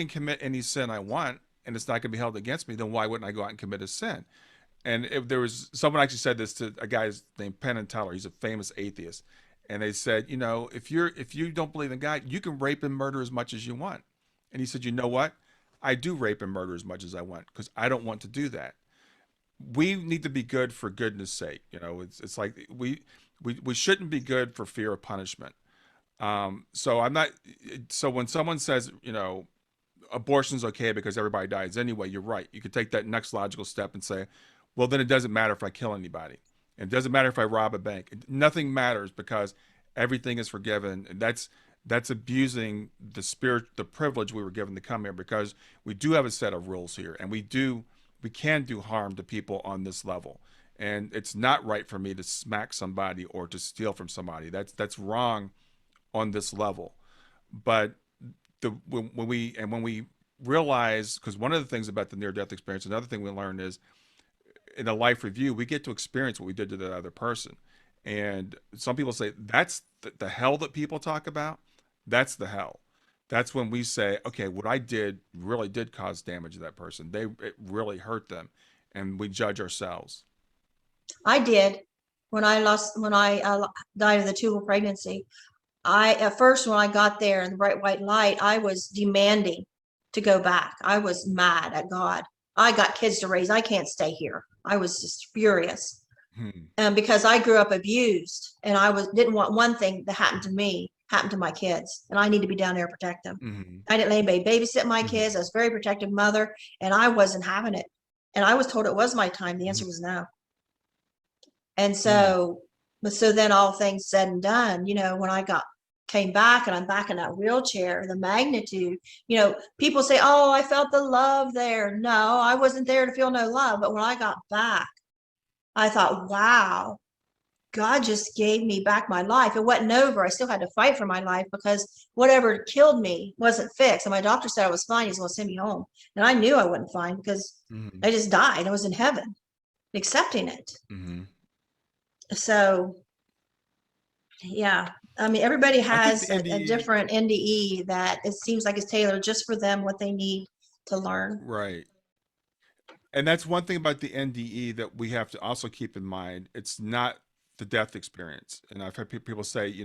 commit any sin I want and it's not going to be held against me, then why wouldn't I go out and commit a sin? And if there was someone actually said this to a guy named Penn and Teller, he's a famous atheist, and they said, if you don't believe in God, you can rape and murder as much as you want. And he said, you know what? I do rape and murder as much as I want because I don't want to do that. We need to be good for goodness sake. It's like we shouldn't be good for fear of punishment. So I'm not. So when someone says, abortion's okay because everybody dies anyway, you're right. You could take that next logical step and say, well, then it doesn't matter if I kill anybody. It doesn't matter if I rob a bank. Nothing matters because everything is forgiven. And that's abusing the privilege we were given to come here, because we do have a set of rules here, and we can do harm to people on this level. And it's not right for me to smack somebody or to steal from somebody. That's wrong on this level. But when we realize, because one of the things about the near death experience, another thing we learn is, in a life review, we get to experience what we did to that other person. And some people say that's the hell that people talk about. That's the hell. That's when we say, okay, what I did really did cause damage to that person. It really hurt them, and we judge ourselves. I did when I died of the tubal pregnancy. At first, when I got there in the bright white light, I was demanding to go back. I was mad at God. I got kids to raise. I can't stay here. I was just furious. Hmm. Because I grew up abused, and didn't want one thing that happened to me happen to my kids, and I need to be down there to protect them. Hmm. I didn't let anybody babysit my Hmm. kids. I was a very protective mother, and I wasn't having it. And I was told it was my time. The answer was no. And Hmm. so then all things said and done, when I came back and I'm back in that wheelchair, the magnitude, people say, oh, I felt the love there. No, I wasn't there to feel no love. But when I got back, I thought, wow, God just gave me back my life. It wasn't over. I still had to fight for my life because whatever killed me wasn't fixed. And my doctor said I was fine. He's going to send me home. And I knew I wasn't fine because Hmm. I just died. I was in heaven accepting it. Hmm. So, yeah. I mean, everybody I think has the a NDE, different NDE that it seems like is tailored just for them, what they need to learn. right. And that's one thing about the NDE that we have to also keep in mind. It's not the death experience. And I've heard people say,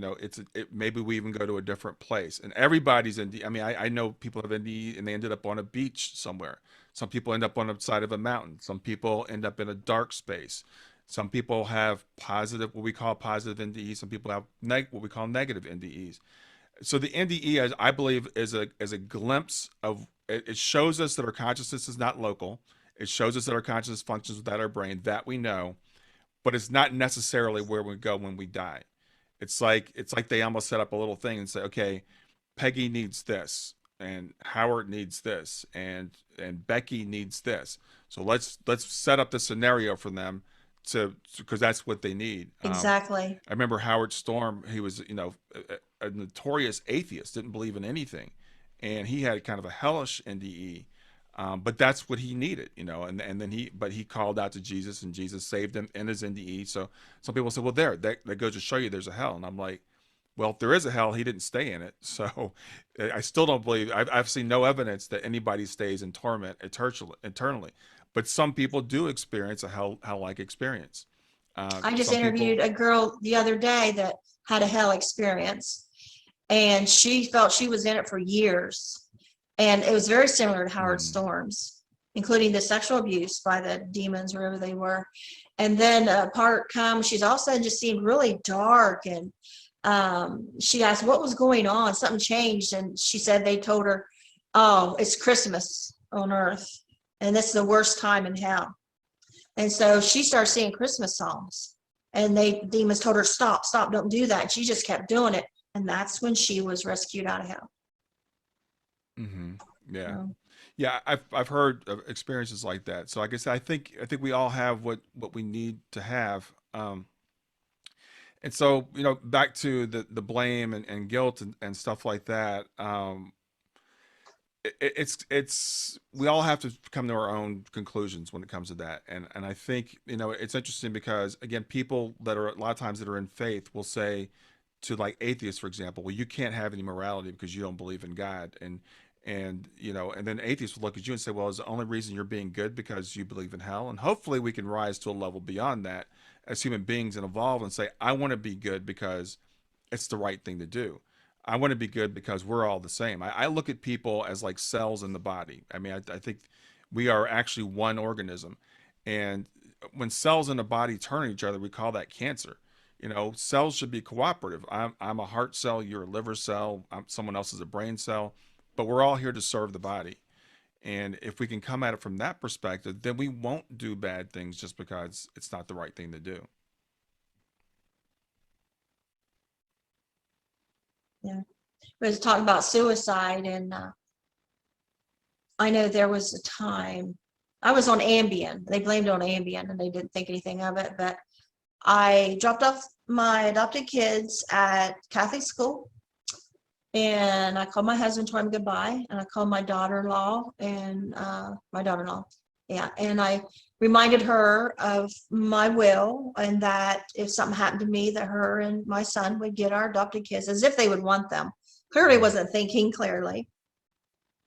maybe we even go to a different place. And everybody's NDE. I mean, I know people have NDE and they ended up on a beach somewhere. Some people end up on the side of a mountain. Some people end up in a dark space. Some people have what we call positive NDEs. Some people have what we call negative NDEs. So the NDE, as I believe, is a glimpse of it shows us that our consciousness is not local. It shows us that our consciousness functions without our brain, that we know, but it's not necessarily where we go when we die. It's like they almost set up a little thing and say, okay, Peggy needs this, and Howard needs this, and Becky needs this. So let's set up the scenario for them to, because that's what they need. Exactly. I remember Howard Storm. He was, a notorious atheist, didn't believe in anything, and he had kind of a hellish NDE. But that's what he needed, and then he called out to Jesus, and Jesus saved him in his NDE. So some people say, well, that goes to show you there's a hell. And I'm like, well, if there is a hell, he didn't stay in it. So I still don't believe. I've seen no evidence that anybody stays in torment eternally. But some people do experience a hell-like experience. I just Some interviewed people. a girl the other day that had a hell experience, and she felt she was in it for years. And it was very similar to Howard Mm, Storm's, including the sexual abuse by the demons, wherever they were. And then a part comes, she's all of a sudden just seemed really dark. And she asked what was going on. Something changed. And she said they told her, oh, it's Christmas on earth. And this is the worst time in hell. And so she started singing Christmas songs. And demons told her, stop, don't do that. And she just kept doing it. And that's when she was rescued out of hell. hmm Yeah. So, Yeah, I've heard of experiences like that. So like I said, I think we all have what we need to have. And so, back to the blame and guilt and stuff like that. It's we all have to come to our own conclusions when it comes to that. And I think, it's interesting because, again, people that are a lot of times that are in faith will say to, like, atheists, for example, well, you can't have any morality because you don't believe in God. And then atheists will look at you and say, well, is the only reason you're being good because you believe in hell? And hopefully we can rise to a level beyond that as human beings and evolve and say, I want to be good because it's the right thing to do. I want to be good because we're all the same. I look at people as like cells in the body. I mean, I think we are actually one organism. And when cells in the body turn on each other, we call that cancer. Cells should be cooperative. I'm a heart cell, you're a liver cell, someone else is a brain cell, but we're all here to serve the body. And if we can come at it from that perspective, then we won't do bad things just because it's not the right thing to do. yeah. We was talking about suicide, and I know there was a time I was on Ambien. They blamed it on Ambien, and they didn't think anything of it. But I dropped off my adopted kids at Catholic school, and I called my husband, told him goodbye, and I called my daughter-in-law and my daughter-in-law. Yeah, and I reminded her of my will, and that if something happened to me, that her and my son would get our adopted kids as if they would want them. Clearly wasn't thinking clearly.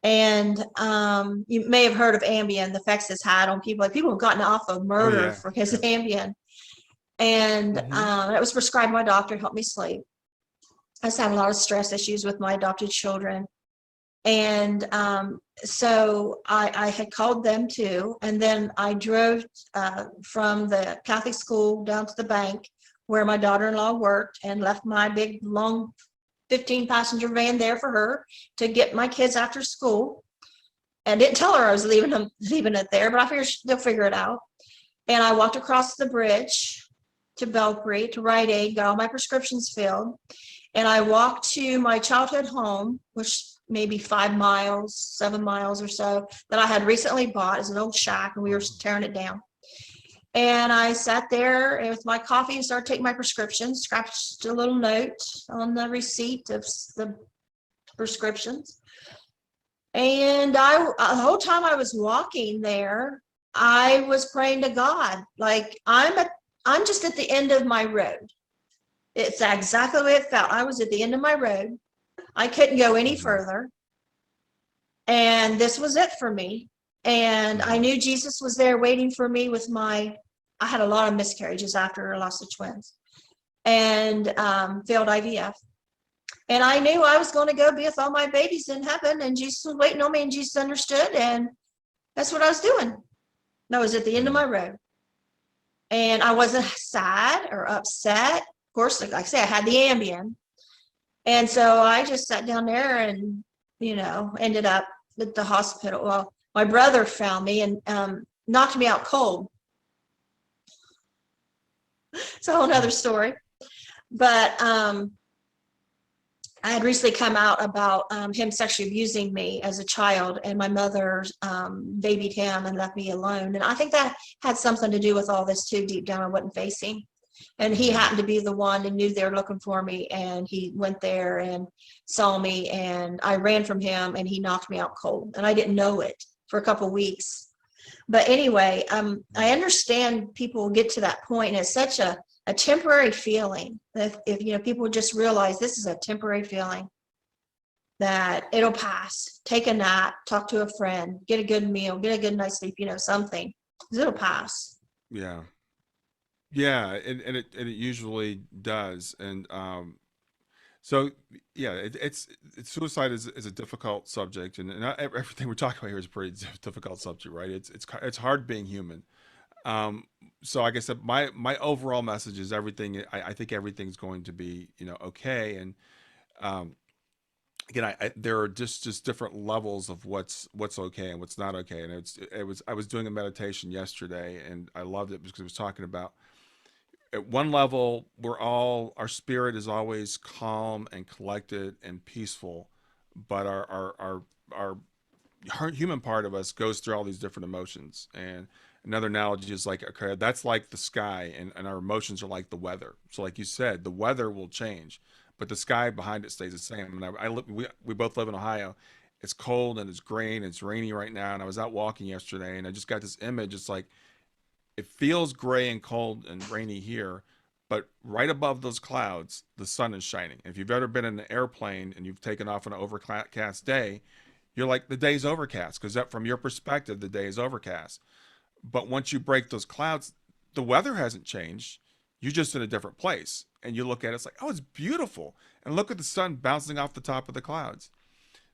And you may have heard of Ambien, the effects it's had on people. Like, people have gotten off of Oh murder yeah, for his yeah. Ambien. And hmm it was prescribed by my doctor to help me sleep. I just had a lot of stress issues with my adopted children. And so I had called them too. And then I drove from the Catholic school down to the bank where my daughter-in-law worked, and left my big, long 15-passenger van there for her to get my kids after school. And didn't tell her I was leaving it there, but I figured they'll figure it out. And I walked across the bridge to Belpre to Rite Aid, got all my prescriptions filled. And I walked to my childhood home, which maybe 5 miles, 7 miles or so, that I had recently bought as an old shack, and we were tearing it down. And I sat there with my coffee and started taking my prescriptions, scratched a little note on the receipt of the prescriptions. And the whole time I was walking there, I was praying to God, like, I'm just at the end of my road. It's exactly the way it felt. I was at the end of my road. I couldn't go any hmm further. And this was it for me. And I hmm knew Jesus was there waiting for me I had a lot of miscarriages after I lost the twins, and failed IVF. And I knew I was going to go be with all my babies in heaven, and Jesus was waiting on me, and Jesus understood. And that's what I was doing. I was at the end of my road. And I wasn't sad or upset. Of course, like I say, I had the Ambien. And so I just sat down there and, ended up at the hospital. Well, my brother found me and knocked me out cold. It's a whole nother story. But I had recently come out about him sexually abusing me as a child, and my mother babied him and left me alone. And I think that had something to do with all this too. Deep down, I wasn't facing. And he happened to be the one and knew they were looking for me. And he went there and saw me, and I ran from him, and he knocked me out cold. And I didn't know it for a couple of weeks. But anyway, I understand people get to that point, and it's such a temporary feeling. If you know, people just realize this is a temporary feeling, that it'll pass. Take a nap, talk to a friend, get a good meal, get a good night's sleep, you know, something. 'Cause it'll pass. Yeah. Yeah, and it usually does. And so yeah, it's suicide is a difficult subject, and not everything we're talking about here is a pretty difficult subject, right? It's hard being human. Um, so like I said, my overall message is everything. I think everything's going to be, okay. And um, again, there are just different levels of what's okay and what's not okay. And I was doing a meditation yesterday, and I loved it because it was talking about, at one level, our spirit is always calm and collected and peaceful, but our human part of us goes through all these different emotions. And another analogy is like, okay, that's like the sky, and our emotions are like the weather. So like you said, the weather will change, but the sky behind it stays the same. And we both live in Ohio. It's cold and it's gray and it's rainy right now. And I was out walking yesterday, and I just got this image. It's like, it feels gray and cold and rainy here, but right above those clouds, the sun is shining. If you've ever been in an airplane and you've taken off on an overcast day, you're like, the day's overcast, because that, from your perspective, the day is overcast. But once you break those clouds, the weather hasn't changed. You're just in a different place. And you look at it, it's like, oh, it's beautiful. And look at the sun bouncing off the top of the clouds.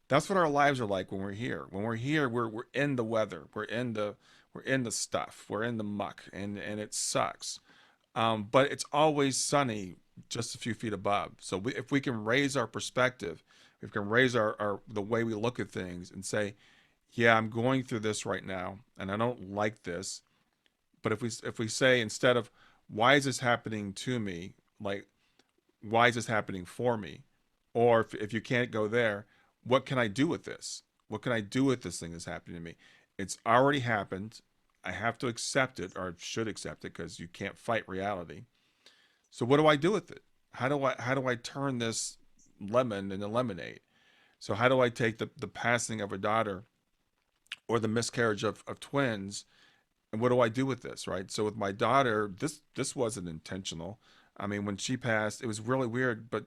That's what our lives are like when we're here. When we're here, we're in the weather. We're in the stuff. We're in the muck, and it sucks. But it's always sunny just a few feet above. So if we can raise our perspective, if we can raise our the way we look at things and say, yeah, I'm going through this right now, and I don't like this. But if we say, instead of, why is this happening to me, like, why is this happening for me? Or if you can't go there, what can I do with this? What can I do with this thing that's happening to me? It's already happened. I have to accept it, or should accept it, because you can't fight reality. So what do I do with it? How do I turn this lemon into lemonade? So how do I take the passing of a daughter, or the miscarriage of twins, and what do I do with this, right? So with my daughter, this wasn't intentional. I mean, when she passed, it was really weird. But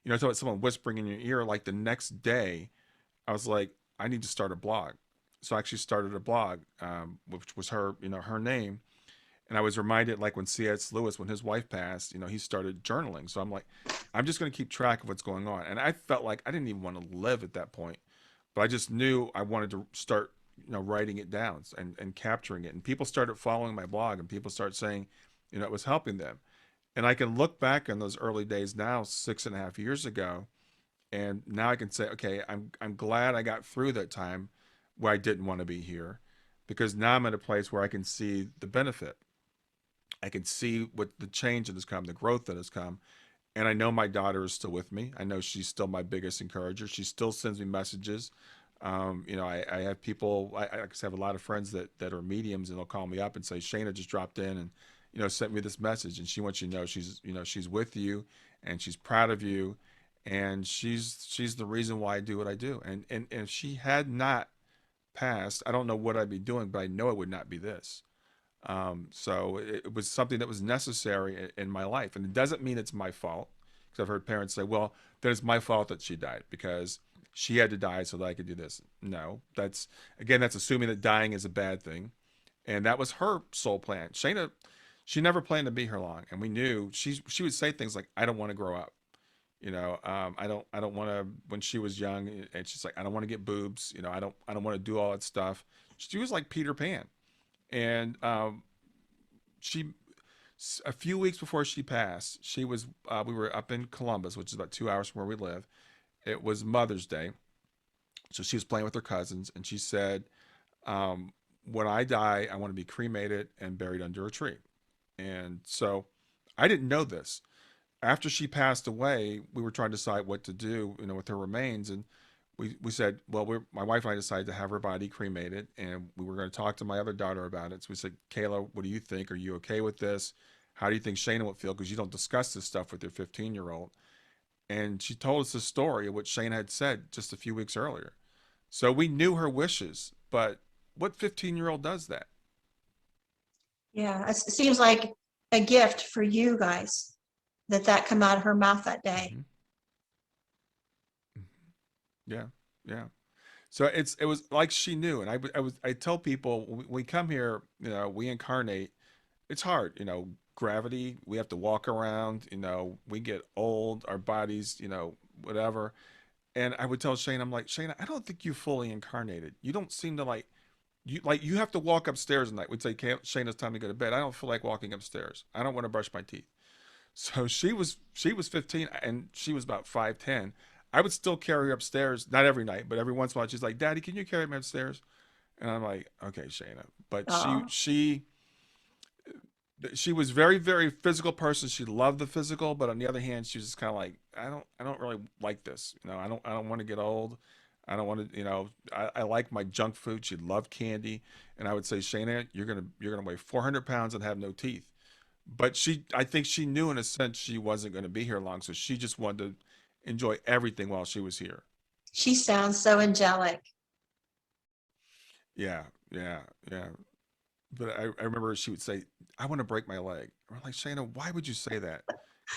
I thought someone whispering in your ear, like the next day, I was like, I need to start a blog. So I actually started a blog, which was her name. And I was reminded, like when C.S. Lewis, when his wife passed, he started journaling. So I'm like, I'm just going to keep track of what's going on. And I felt like I didn't even want to live at that point, but I just knew I wanted to start, writing it down and capturing it. And people started following my blog, and people started saying, it was helping them. And I can look back on those early days now, 6.5 years ago, and now I can say, okay, I'm glad I got through that time where I didn't want to be here, because now I'm at a place where I can see the benefit. I can see what the change that has come, the growth that has come. And I know my daughter is still with me. I know she's still my biggest encourager. She still sends me messages. I have people, I have a lot of friends that are mediums, and they'll call me up and say, Shayna just dropped in and, sent me this message, and she wants you to know she's with you, and she's proud of you. And she's the reason why I do what I do. And if she had not passed, I don't know what I'd be doing, but I know it would not be this. So it was something that was necessary in my life. And it doesn't mean it's my fault, because I've heard parents say, well, then it's my fault that she died because she had to die so that I could do this. No, that's assuming that dying is a bad thing. And that was her sole plan. Shayna, she never planned to be here long. And we knew she would say things like, I don't want to grow up. I don't want to, when she was young, and she's like, I don't want to get boobs. I don't want to do all that stuff. She was like Peter Pan. And she, a few weeks before she passed, we were up in Columbus, which is about 2 hours from where we live. It was Mother's Day. So she was playing with her cousins, and she said, um, "When I die, I want to be cremated and buried under a tree." And so I didn't know this. After she passed away, we were trying to decide what to do, with her remains, and we said, well, my wife and I decided to have her body cremated, and we were going to talk to my other daughter about it. So we said, Kayla, what do you think? Are you okay with this? How do you think Shayna would feel? Because you don't discuss this stuff with your 15-year-old. And she told us the story of what Shayna had said just a few weeks earlier. So we knew her wishes, but what 15-year-old does that? Yeah, it seems like a gift for you guys that come out of her mouth that day. Mm-hmm. Yeah, yeah. So it was like she knew, and I tell people when we come here, we incarnate. It's hard, gravity. We have to walk around. We get old, our bodies, whatever. And I would tell Shane, I'm like, Shane, I don't think you fully incarnated. You don't seem to you have to walk upstairs at night. We'd say, Shane, it's time to go to bed. I don't feel like walking upstairs. I don't want to brush my teeth. So she was 15 and she was about 5'10". I would still carry her upstairs, not every night, but every once in a while she's like, Daddy, can you carry me upstairs? And I'm like, okay, Shayna. But she Oh, she she was very, very physical person. She loved the physical, but on the other hand, she was just kind of like, I don't really like this. I don't want to get old. I don't want to, I like my junk food. She loved candy, and I would say, Shayna, you're gonna weigh 400 pounds and have no teeth. But I think she knew in a sense she wasn't going to be here long, so she just wanted to enjoy everything while she was here. she sounds so angelic. Yeah, yeah, yeah. But I remember she would say, "I want to break my leg." I'm like, Shayna, why would you say that?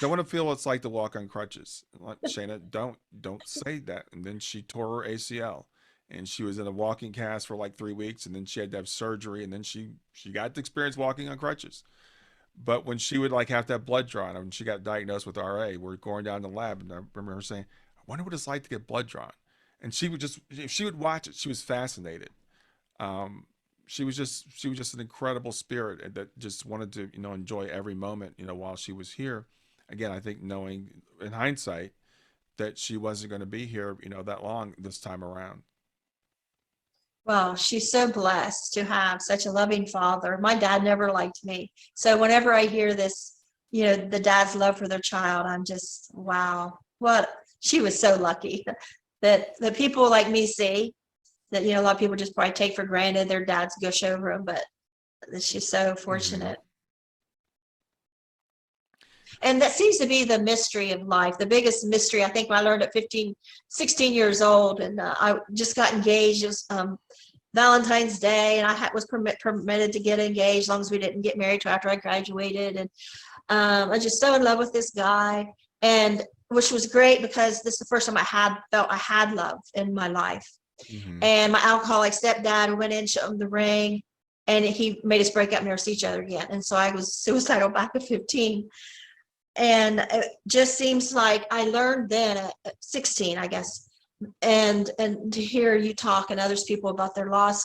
Don't want to feel what it's like to walk on crutches. I'm like, Shayna, don't say that. And then she tore her ACL, and she was in a walking cast for like 3 weeks, and then she had to have surgery, and then she got to experience walking on crutches. But when she would like have to have blood drawn, when she got diagnosed with RA, we're going down to the lab, and I remember her saying, "I wonder what it's like to get blood drawn." And she would just, if she would watch it, she was fascinated. Um, she was just an incredible spirit that just wanted to enjoy every moment while she was here. Again, I think knowing in hindsight that she wasn't going to be here that long this time around. Well, she's so blessed to have such a loving father. My dad never liked me. So whenever I hear this, the dad's love for their child, I'm just, wow, what she was so lucky that the people like me see that, a lot of people just probably take for granted their dads gush over them, but she's so Hmm. fortunate. And that seems to be the mystery of life. The biggest mystery, I think, when I learned at 15, 16 years old, and I just got engaged. It was Valentine's Day, and I was permitted to get engaged as long as we didn't get married till after I graduated. And I just so in love with this guy, and which was great because this is the first time felt I had love in my life. Hmm. And my alcoholic stepdad went in, showed him the ring, and he made us break up and never see each other again. And so I was suicidal back at 15. And it just seems like I learned then at 16, I guess, and to hear you talk and others people about their loss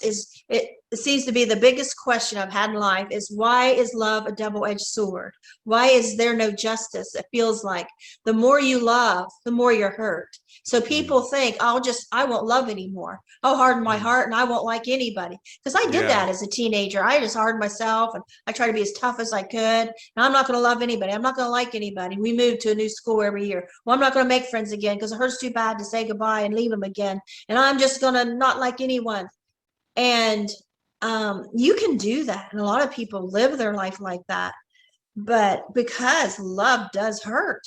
it seems to be the biggest question I've had in life is, why is love a double-edged sword? Why is there no justice? It feels like the more you love, the more you're hurt. So people Hmm. think, I won't love anymore. I'll harden my Hmm. heart and I won't like anybody. Because I did Yeah. that as a teenager. I just hardened myself and I tried to be as tough as I could. And I'm not going to love anybody. I'm not going to like anybody. We moved to a new school every year. Well, I'm not going to make friends again because it hurts too bad to say goodbye and leave them again. And I'm just going to not like anyone. And you can do that. And a lot of people live their life like that. But because love does hurt.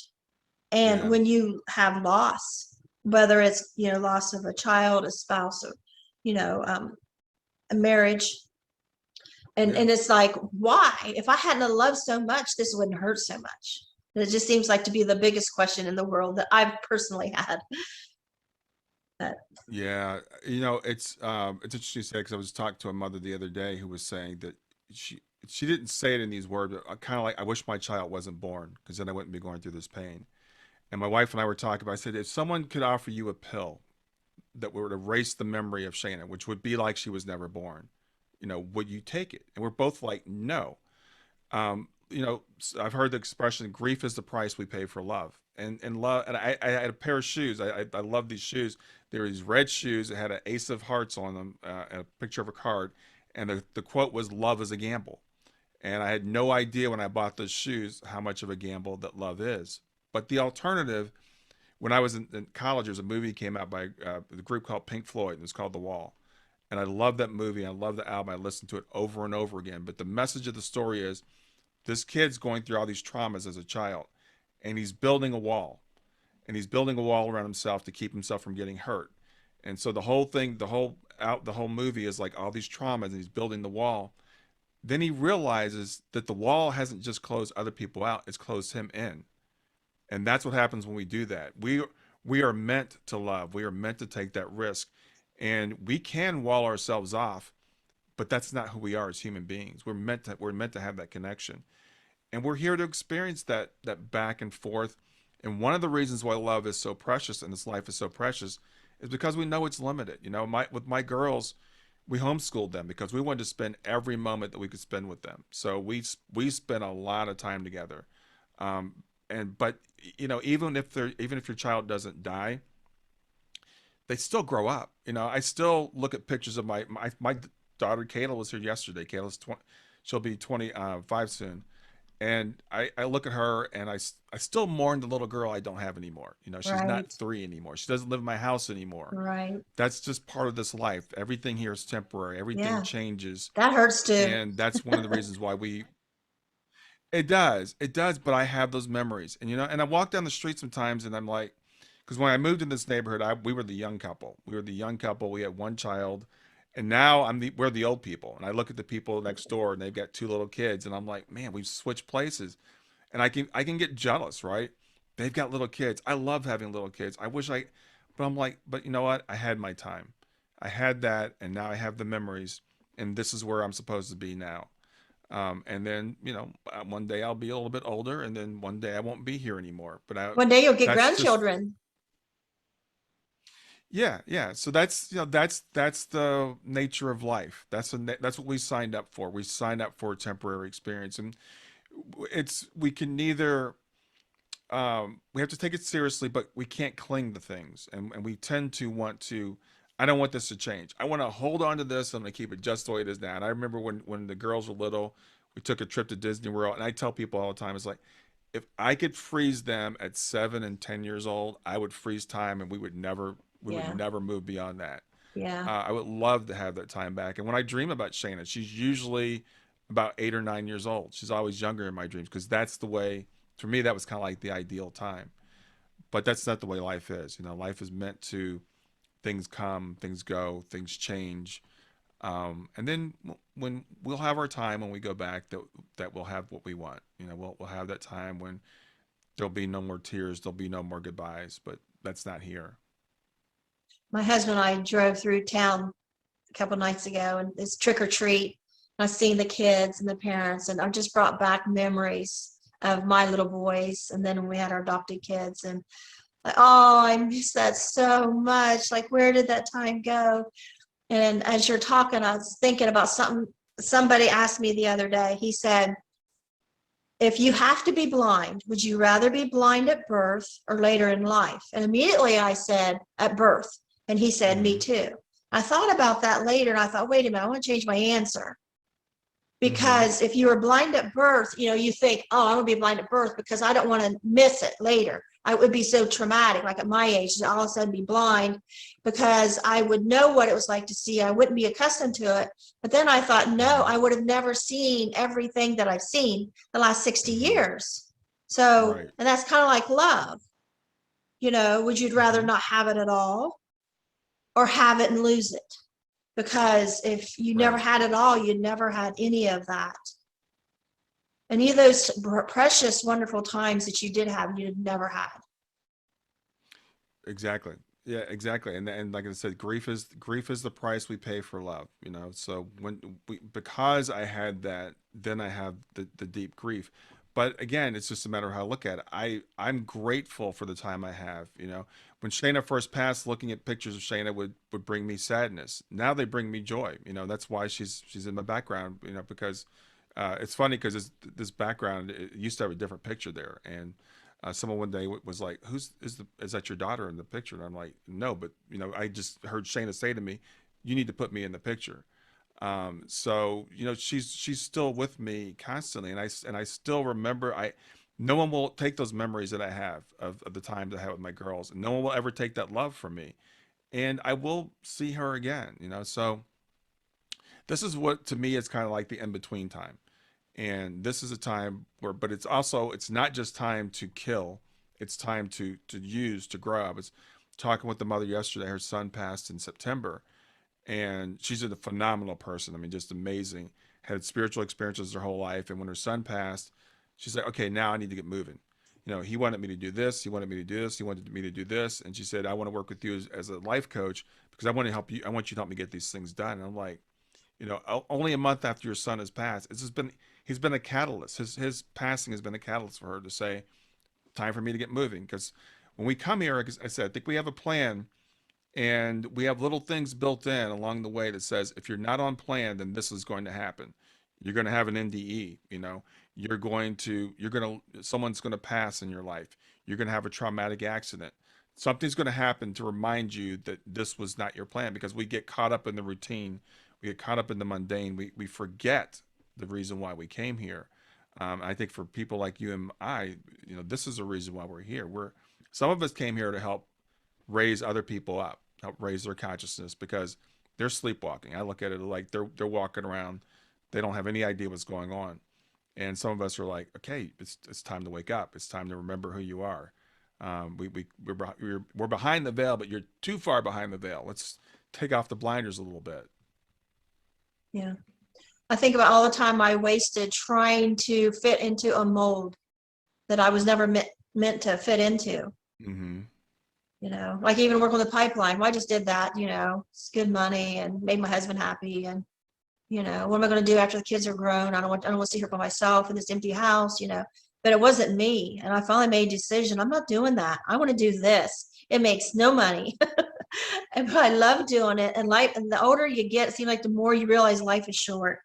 And Yeah. when you have loss, whether it's, loss of a child, a spouse, or, you know, um, a marriage, Yeah. and it's like, why? If I hadn't loved so much, this wouldn't hurt so much. And it just seems like to be the biggest question in the world that I've personally had. That Yeah, it's interesting to say because I was talking to a mother the other day who was saying that she didn't say it in these words, but kind of like, I wish my child wasn't born because then I wouldn't be going through this pain. And my wife and I were talking about, I said, if someone could offer you a pill that would erase the memory of Shayna, which would be like she was never born, would you take it? And we're both like, no. I've heard the expression, grief is the price we pay for love. And love, and I had a pair of shoes. I love these shoes. There were these red shoes that had an ace of hearts on them, and a picture of a card, and the quote was "Love is a gamble." And I had no idea when I bought those shoes how much of a gamble that love is. But the alternative, when I was in college, there was a movie came out by the group called Pink Floyd, and it was called The Wall. And I love that movie. I love the album. I listened to it over and over again. But the message of the story is this kid's going through all these traumas as a child, and he's building a wall, and he's building a wall around himself to keep himself from getting hurt. And so the whole thing, the whole movie is like all these traumas, and he's building the wall. Then he realizes that the wall hasn't just closed other people out; it's closed him in. And that's what happens when we do that. We are meant to love. We are meant to take that risk, and we can wall ourselves off, but that's not who we are as human beings. We're meant to have that connection, and we're here to experience that back and forth. And one of the reasons why love is so precious and this life is so precious is because we know it's limited. You know, with my girls, we homeschooled them because we wanted to spend every moment that we could spend with them. So we spent a lot of time together. Um, and but you know, even if your child doesn't die, they still grow up. You know, I still look at pictures of my daughter Kayla was here yesterday. Kayla's 20, she'll be 25 soon. And I look at her and I still mourn the little girl I don't have anymore. You know, she's not Right. 3 anymore. She doesn't live in my house anymore. Right. That's just part of this life. Everything here is temporary. Everything Yeah. changes. That hurts too. And that's one of the reasons why it does, but I have those memories. And you know, and I walk down the street sometimes and I'm like, because when I moved in this neighborhood, we were the young couple. We were the young couple. We had one child, and now we're the old people. And I look at the people next door, and they've got 2 little kids, and I'm like, man, we've switched places, and I can get jealous, right? They've got little kids. I love having little kids. I wish but I'm like, but you know what? I had my time. I had that, and now I have the memories, and this is where I'm supposed to be now. And then, you know, one day I'll be a little bit older, and then one day I won't be here anymore. One day you'll get that's just, grandchildren. yeah, yeah. So that's, that's the nature of life. That's what we signed up for. We signed up for a temporary experience, and we can neither, we have to take it seriously, but we can't cling to things, and we tend to want to. I don't want this to change. I want to hold on to this. I'm going to keep it just the way it is now. And I remember when the girls were little, we took a trip to Disney World, and I tell people all the time, it's like, if I could freeze them at 7 and 10 years old, I would freeze time, and we would Yeah. never move beyond that. Yeah. I would love to have that time back. And when I dream about Shayna, she's usually about 8 or 9 years old. She's always younger in my dreams because that's the way. For me, that was kind of like the ideal time. But that's not the way life is. You know, life is meant to, things come, things go, things change. And then when we'll have our time when we go back, that we'll have what we want. You know, we'll have that time when there'll be no more tears, there'll be no more goodbyes. But that's not here. My husband and I drove through town a couple nights ago, and it's trick or treat. I seen the kids and the parents, and I just brought back memories of my little boys. And then when we had our adopted kids, and like, oh, I miss that so much. Like, where did that time go? And as you're talking, I was thinking about something somebody asked me the other day. He said, if you have to be blind, would you rather be blind at birth or later in life? And immediately I said, at birth. And he said, me Mm-hmm. too. I thought about that later, and I thought, wait a minute, I want to change my answer. Mm-hmm. Because if you were blind at birth, you know, you think, oh, I'm gonna be blind at birth because I don't want to miss it later. I would be so traumatic, like at my age, to all of a sudden be blind, because I would know what it was like to see. I wouldn't be accustomed to it. But then I thought, no, Mm-hmm. I would have never seen everything that I've seen the last 60 Mm-hmm. years. So, Right. and that's kind of like love. You know, would you rather Mm-hmm. not have it at all or have it and lose it? Because if you never Right. had it all, you never had any of that. Any of those precious, wonderful times that you did have, you'd never had. Exactly. Yeah, exactly. And like I said, grief is the price we pay for love, you know. So because I had that, then I have the deep grief. But again, it's just a matter of how I look at it. I'm grateful for the time I have, you know. When Shayna first passed, looking at pictures of Shayna would bring me sadness. Now they bring me joy. You know, that's why she's in my background, you know, because it's funny because this background, it used to have a different picture there, and Someone one day was like, is that your daughter in the picture? And I'm like, no, but I just heard Shayna say to me, you need to put me in the picture. So she's still with me constantly, and I still remember. No one will take those memories that I have of the times I had with my girls, and no one will ever take that love from me. And I will see her again, So this is what to me is kind of like the in between time. And this is a time where, but it's not just time to kill, it's time to use, to grow. I was talking with the mother yesterday. Her son passed in September, and she's a phenomenal person. I mean, just amazing. Had spiritual experiences her whole life, and when her son passed, she's like, okay, now I need to get moving. He wanted me to do this, he wanted me to do this, he wanted me to do this, and she said, I want to work with you as a life coach because I want to help you. I want you to help me get these things done. And I'm like, only a month after your son has passed, he's been a catalyst. His passing has been a catalyst for her to say, time for me to get moving. Because when we come here, like I said, I think we have a plan, and we have little things built in along the way that says if you're not on plan, then this is going to happen. You're going to have an NDE. Someone's going to pass in your life. You're going to have a traumatic accident. Something's going to happen to remind you that this was not your plan, because we get caught up in the routine. We get caught up in the mundane. We forget the reason why we came here. I think for people like you and I, this is the reason why we're here. Some of us came here to help raise other people up, help raise their consciousness, because they're sleepwalking. I look at it like they're walking around, they don't have any idea what's going on. And some of us are like, okay, it's time to wake up. It's time to remember who you are. We're behind the veil, but you're too far behind the veil. Let's take off the blinders a little bit. Yeah. I think about all the time I wasted trying to fit into a mold that I was never meant to fit into. Mm-hmm. Like even work on the pipeline. Well, I just did that, it's good money and made my husband happy. And, what am I going to do after the kids are grown? I don't want to sit here by myself in this empty house, but it wasn't me. And I finally made a decision. I'm not doing that. I want to do this. It makes no money. But I love doing it. And the older you get, it seems like the more you realize life is short.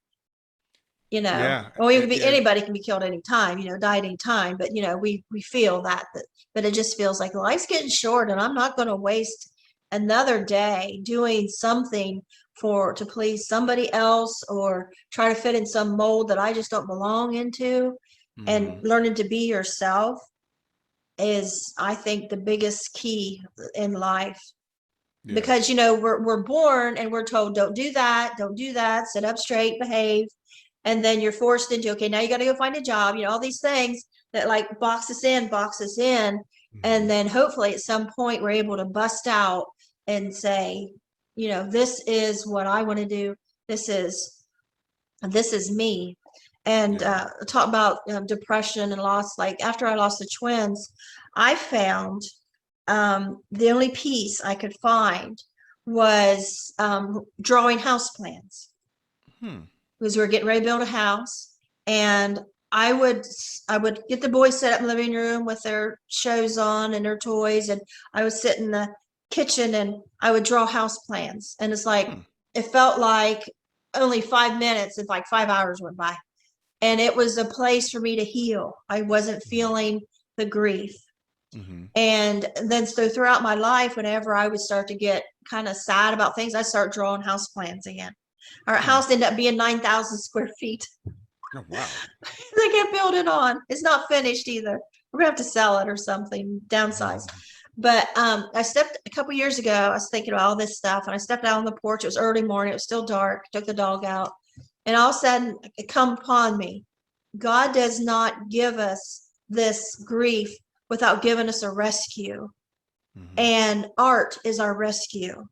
Yeah. Well, anybody can be killed any time, die at any time, but we feel that, but it just feels like life's getting short, and I'm not going to waste another day doing something to please somebody else or try to fit in some mold that I just don't belong into. And Mm-hmm. learning to be yourself is, I think, the biggest key in life. Yeah. Because we're born and we're told, don't do that, sit up straight, behave. And then you're forced into, okay, now you got to go find a job, all these things that like box us in. Mm-hmm. And then hopefully at some point we're able to bust out and say, this is what I want to do. This is me. And Yeah. talk about depression and loss. Like after I lost the twins, I found the only peace I could find was drawing house plans, Hmm. because we were getting ready to build a house. And I would get the boys set up in the living room with their shows on and their toys, and I would sit in the kitchen and I would draw house plans. And it's like Hmm. it felt like only 5 minutes, if like 5 hours went by. And it was a place for me to heal. I wasn't feeling the grief. Mm-hmm. And then so throughout my life, whenever I would start to get kind of sad about things, I start drawing house plans again. Our Hmm. house ended up being 9,000 square feet. Oh, wow. They kept building on. It's not finished either. We're gonna have to sell it or something, downsize. But I stepped a couple years ago. I was thinking about all this stuff, and I stepped out on the porch. It was early morning. It was still dark. Took the dog out, and all of a sudden, it come upon me. God does not give us this grief without giving us a rescue. Mm-hmm. And art is our rescue.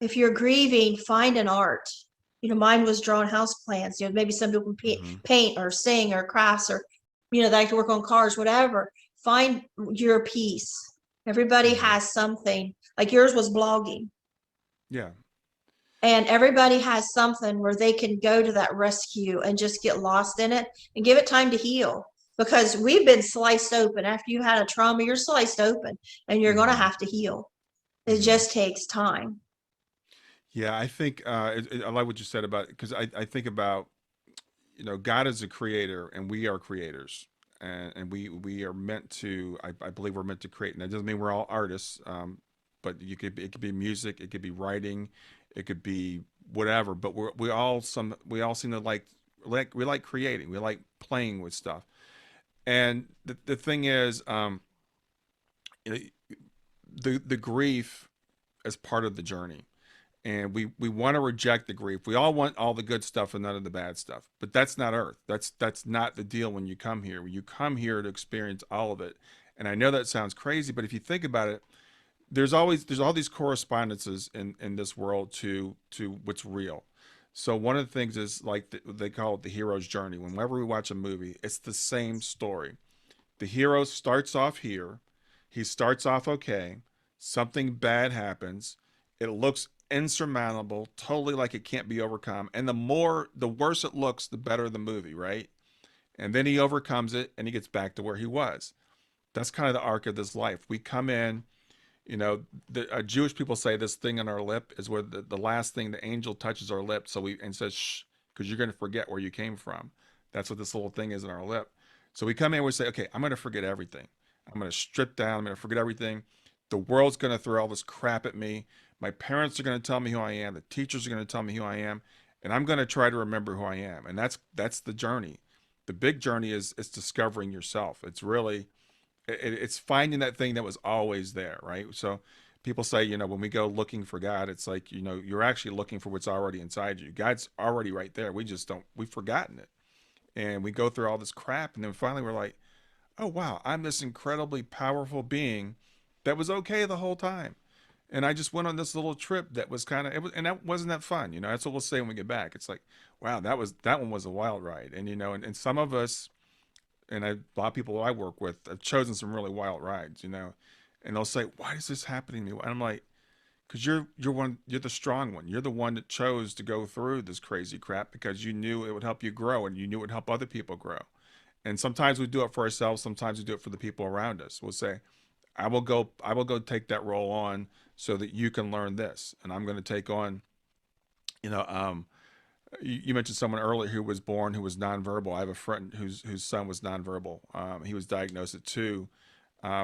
If you're grieving, find an art. Mine was drawing house plans. Maybe some people can Mm-hmm. paint or sing or crafts, or, they like to work on cars, whatever. Find your piece. Everybody Mm-hmm. has something. Like yours was blogging. Yeah. And everybody has something where they can go to that rescue and just get lost in it and give it time to heal. Because we've been sliced open. After you had a trauma, you're sliced open and you're going to Mm-hmm. have to heal. It Mm-hmm. just takes time. Yeah, I think I like what you said about, because I think about, God is a creator and we are creators. and we are meant to. I believe we're meant to create, and that doesn't mean we're all artists. But it could be music, it could be writing, it could be whatever. But we all seem to we like creating, we like playing with stuff. And the thing is, you know, the grief is part of the journey, and we want to reject the grief. We all want all the good stuff and none of the bad stuff, but that's not Earth. That's not the deal. When you come here, when you come here to experience all of it. And I know that sounds crazy, but if you think about it, there's all these correspondences in this world to what's real. So one of the things is like they call it the hero's journey. Whenever we watch a movie, it's the same story. The hero starts off here. He starts off okay. Something bad happens. It looks insurmountable, totally like it can't be overcome. And the worse it looks, the better the movie, right? And then he overcomes it and he gets back to where he was. That's kind of the arc of this life. We come in, Jewish people say this thing on our lip is where the last thing the angel touches our lip. And says, shh, because you're going to forget where you came from. That's what this little thing is in our lip. So we come in and we say, okay, I'm going to forget everything. I'm going to strip down. I'm going to forget everything. The world's going to throw all this crap at me. My parents are going to tell me who I am. The teachers are going to tell me who I am. And I'm going to try to remember who I am. And that's the journey. The big journey is discovering yourself. It's really, it's finding that thing that was always there, right? So people say, when we go looking for God, it's like, you're actually looking for what's already inside you. God's already right there. We've forgotten it. And we go through all this crap. And then finally we're like, oh, wow, I'm this incredibly powerful being that was okay the whole time. And I just went on this little trip that was and that wasn't that fun. That's what we'll say when we get back. It's like, wow, that one was a wild ride. And some of us, a lot of people I work with have chosen some really wild rides, and they'll say, why is this happening to me? And I'm like, because you're the strong one. You're the one that chose to go through this crazy crap because you knew it would help you grow and you knew it would help other people grow. And sometimes we do it for ourselves. Sometimes we do it for the people around us. We'll say, I will go take that role on so that you can learn this. And I'm going to take on, you know, um, you mentioned someone earlier who was born who was nonverbal. I have a friend whose son was nonverbal. He was diagnosed at 2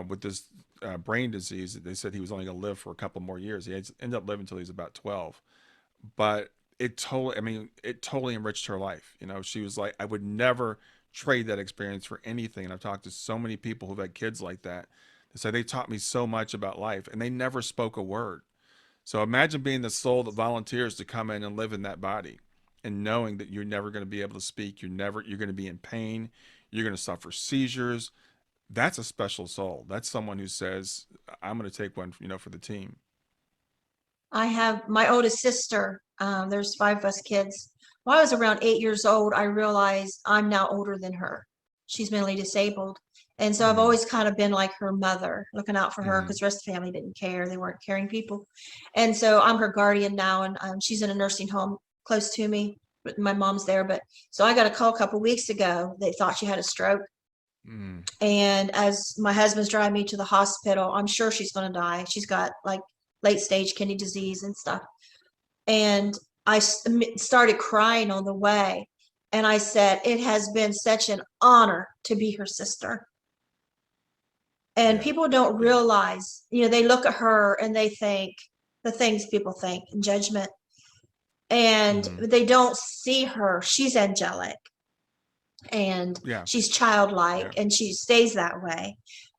with this brain disease. They said he was only going to live for a couple more years. Ended up living until he was about 12. But it totally enriched her life. She was like, I would never trade that experience for anything. And I've talked to so many people who've had kids like that. They say they taught me so much about life, and they never spoke a word. So imagine being the soul that volunteers to come in and live in that body, and knowing that you're never going to be able to speak. You're going to be in pain. You're going to suffer seizures. That's a special soul. That's someone who says, I'm going to take one, for the team. I have my oldest sister. There's 5 of us kids. When I was around 8 years old, I realized I'm now older than her. She's mentally disabled. And so I've Mm-hmm. always kind of been like her mother, looking out for her Mm-hmm. because the rest of the family didn't care. They weren't caring people. And so I'm her guardian now, and she's in a nursing home close to me. But my mom's there. But so I got a call a couple weeks ago. They thought she had a stroke. Mm-hmm. And as my husband's driving me to the hospital, I'm sure she's going to die. She's got like late stage kidney disease and stuff. And I started crying on the way. And I said, it has been such an honor to be her sister. And Yeah. people don't Yeah. realize, they look at her and they think the things people think and judgment. And Mm-hmm. they don't see her. She's angelic and Yeah. she's childlike Yeah. and she stays that way.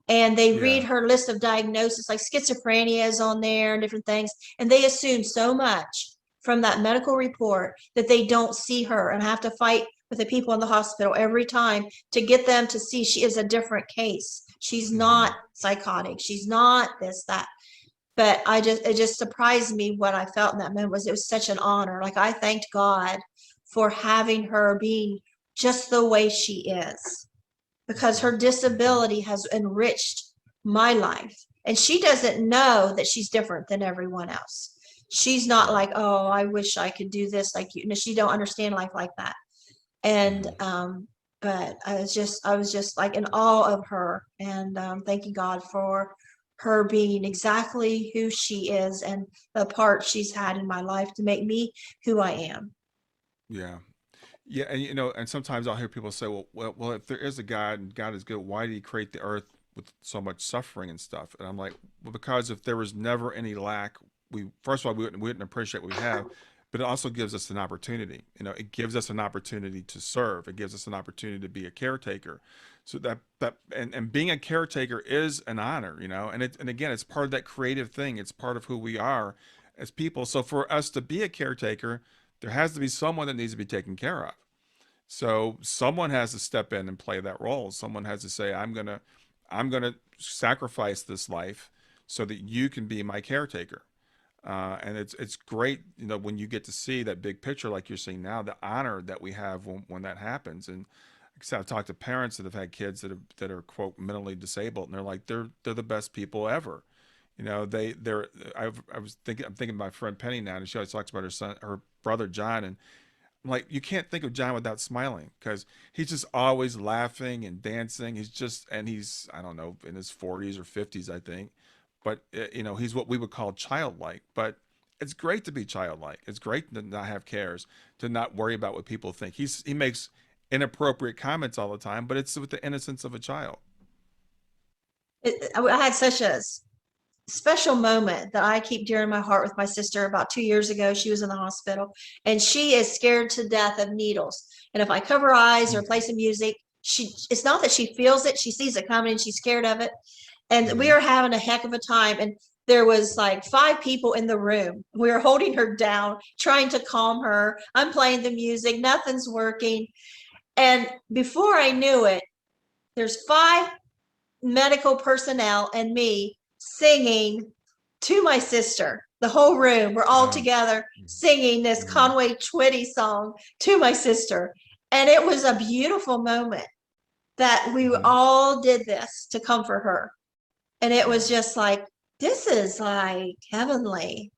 And they read Yeah. her list of diagnoses, like schizophrenia is on there and different things. And they assume so much from that medical report that they don't see her, and have to fight with the people in the hospital every time to get them to see she is a different case. She's Mm-hmm. not psychotic. She's not this, that. But it just surprised me. What I felt in that moment was it was such an honor. Like, I thanked God for having her being just the way she is, because Mm-hmm. her Mm-hmm. disability has enriched my life. And she doesn't know that she's different than everyone else. She's not Right. like, oh, I wish I could do this like you. No, she don't understand life like that. And Mm-hmm. but I was just like in awe of her, and thanking God for her being exactly who she is and the part she's had in my life to make me who I am. Yeah. Yeah, and and sometimes I'll hear people say, well, if there is a God and God is good, why did He create the earth with so much suffering and stuff? And I'm like, well, because if there was never any lack, we first of all we wouldn't appreciate what we have, but it also gives us an opportunity. It gives us an opportunity to serve. It gives us an opportunity to be a caretaker. So and being a caretaker is an honor, and again, it's part of that creative thing. It's part of who we are as people. So for us to be a caretaker, there has to be someone that needs to be taken care of. So someone has to step in and play that role. Someone has to say, I'm gonna sacrifice this life so that you can be my caretaker. And it's great, when you get to see that big picture, like you're seeing now, the honor that we have when that happens. And like I said, I've talked to parents that have had kids that are quote mentally disabled, and they're like they're the best people ever. They're I'm thinking of my friend Penny now, and she always talks about her brother John, and like you can't think of John without smiling because he's just always laughing and dancing. He's I don't know, in his 40s or 50s, I think, but he's what we would call childlike. But it's great to be childlike. It's great to not have cares, to not worry about what people think. He makes inappropriate comments all the time, but it's with the innocence of a child. I had such a special moment that I keep dear in my heart with my sister. About 2 years ago, she was in the hospital and she is scared to death of needles. And if I cover her eyes or play some music, it's not that she feels it, she sees it coming and she's scared of it. And we Mm-hmm. are having a heck of a time. And there was like 5 people in the room. We were holding her down, trying to calm her. I'm playing the music, nothing's working. And before I knew it, there's 5 medical personnel and me singing to my sister. The whole room, we're all Oh. together singing this Mm-hmm. Conway Twitty song to my sister. And it was a beautiful moment that we Mm-hmm. all did this to comfort her. And it was Yeah. just like, this is like heavenly.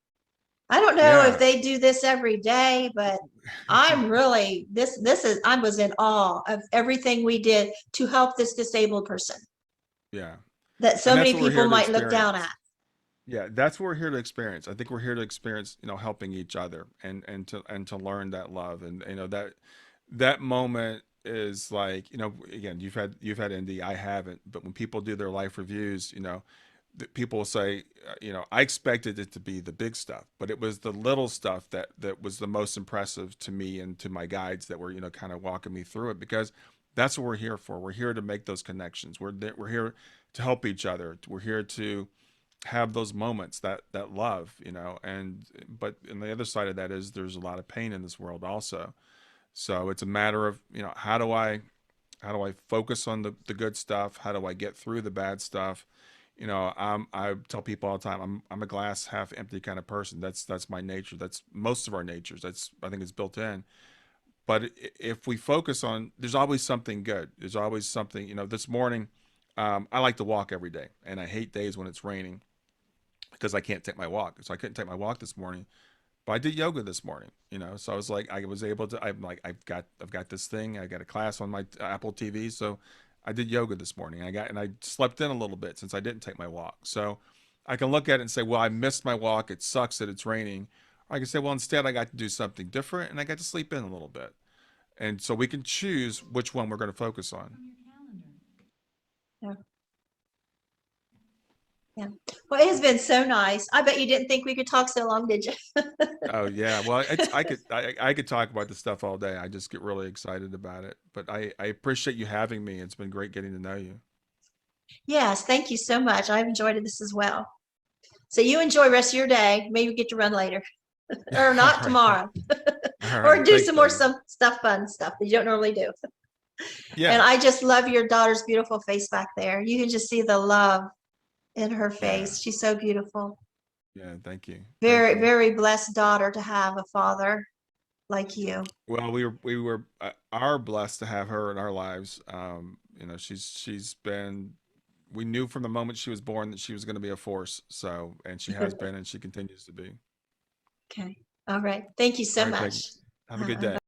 I don't know if Yeah. they do this every day, but I'm really I was in awe of everything we did to help this disabled person Yeah. that so And many that's what we're people here to might look down experience. at. Yeah, that's what we're here to experience. I think we're here to experience, helping each other and to learn that love. And that moment is like, again, you've had ND, I haven't, but when people do their life reviews, people will say, I expected it to be the big stuff, but it was the little stuff that was the most impressive to me and to my guides that were, kind of walking me through it, because that's what we're here for. We're here to make those connections. We're here to help each other. We're here to have those moments, that love, and but on the other side of that is there's a lot of pain in this world also. So it's a matter of, how do I focus on the good stuff? How do I get through the bad stuff? I tell people all the time, I'm a glass half empty kind of person. That's my nature. That's most of our natures. I think it's built in. But if we focus on, there's always something good. There's always something. This morning, I like to walk every day, and I hate days when it's raining because I can't take my walk. So I couldn't take my walk this morning, but I did yoga this morning. So I was like, I was able to. I'm like, I've got this thing. I got a class on my Apple TV, so I did yoga this morning. I slept in a little bit since I didn't take my walk. So I can look at it and say, well, I missed my walk. It sucks that it's raining. Or I can say, well, instead I got to do something different and I got to sleep in a little bit. And so we can choose which one we're going to focus on. Yeah. Yeah. Well, it has been so nice. I bet you didn't think we could talk so long, did you? Oh yeah, well, I could talk about this stuff all day. I just get really excited about it. But I appreciate you having me. It's been great getting to know you. Yes, thank you so much. I've enjoyed this as well. So you enjoy the rest of your day. Maybe get to run later or All not right, tomorrow all or right. do Thanks, some more Peggy. some stuff, fun stuff that you don't normally do. And Yeah, I just love your daughter's beautiful face back there. You can just see the love in her yeah, face. She's so beautiful. yeah. Thank you, thank Very, you. very blessed daughter to have a father like you. Well, we were are blessed to have her in our lives. She's been. We knew from the moment she was born that she was going to be a force. So, and she has been, and she continues to be. Okay. All right. Thank you All so right, Peggy. much. Have a good day.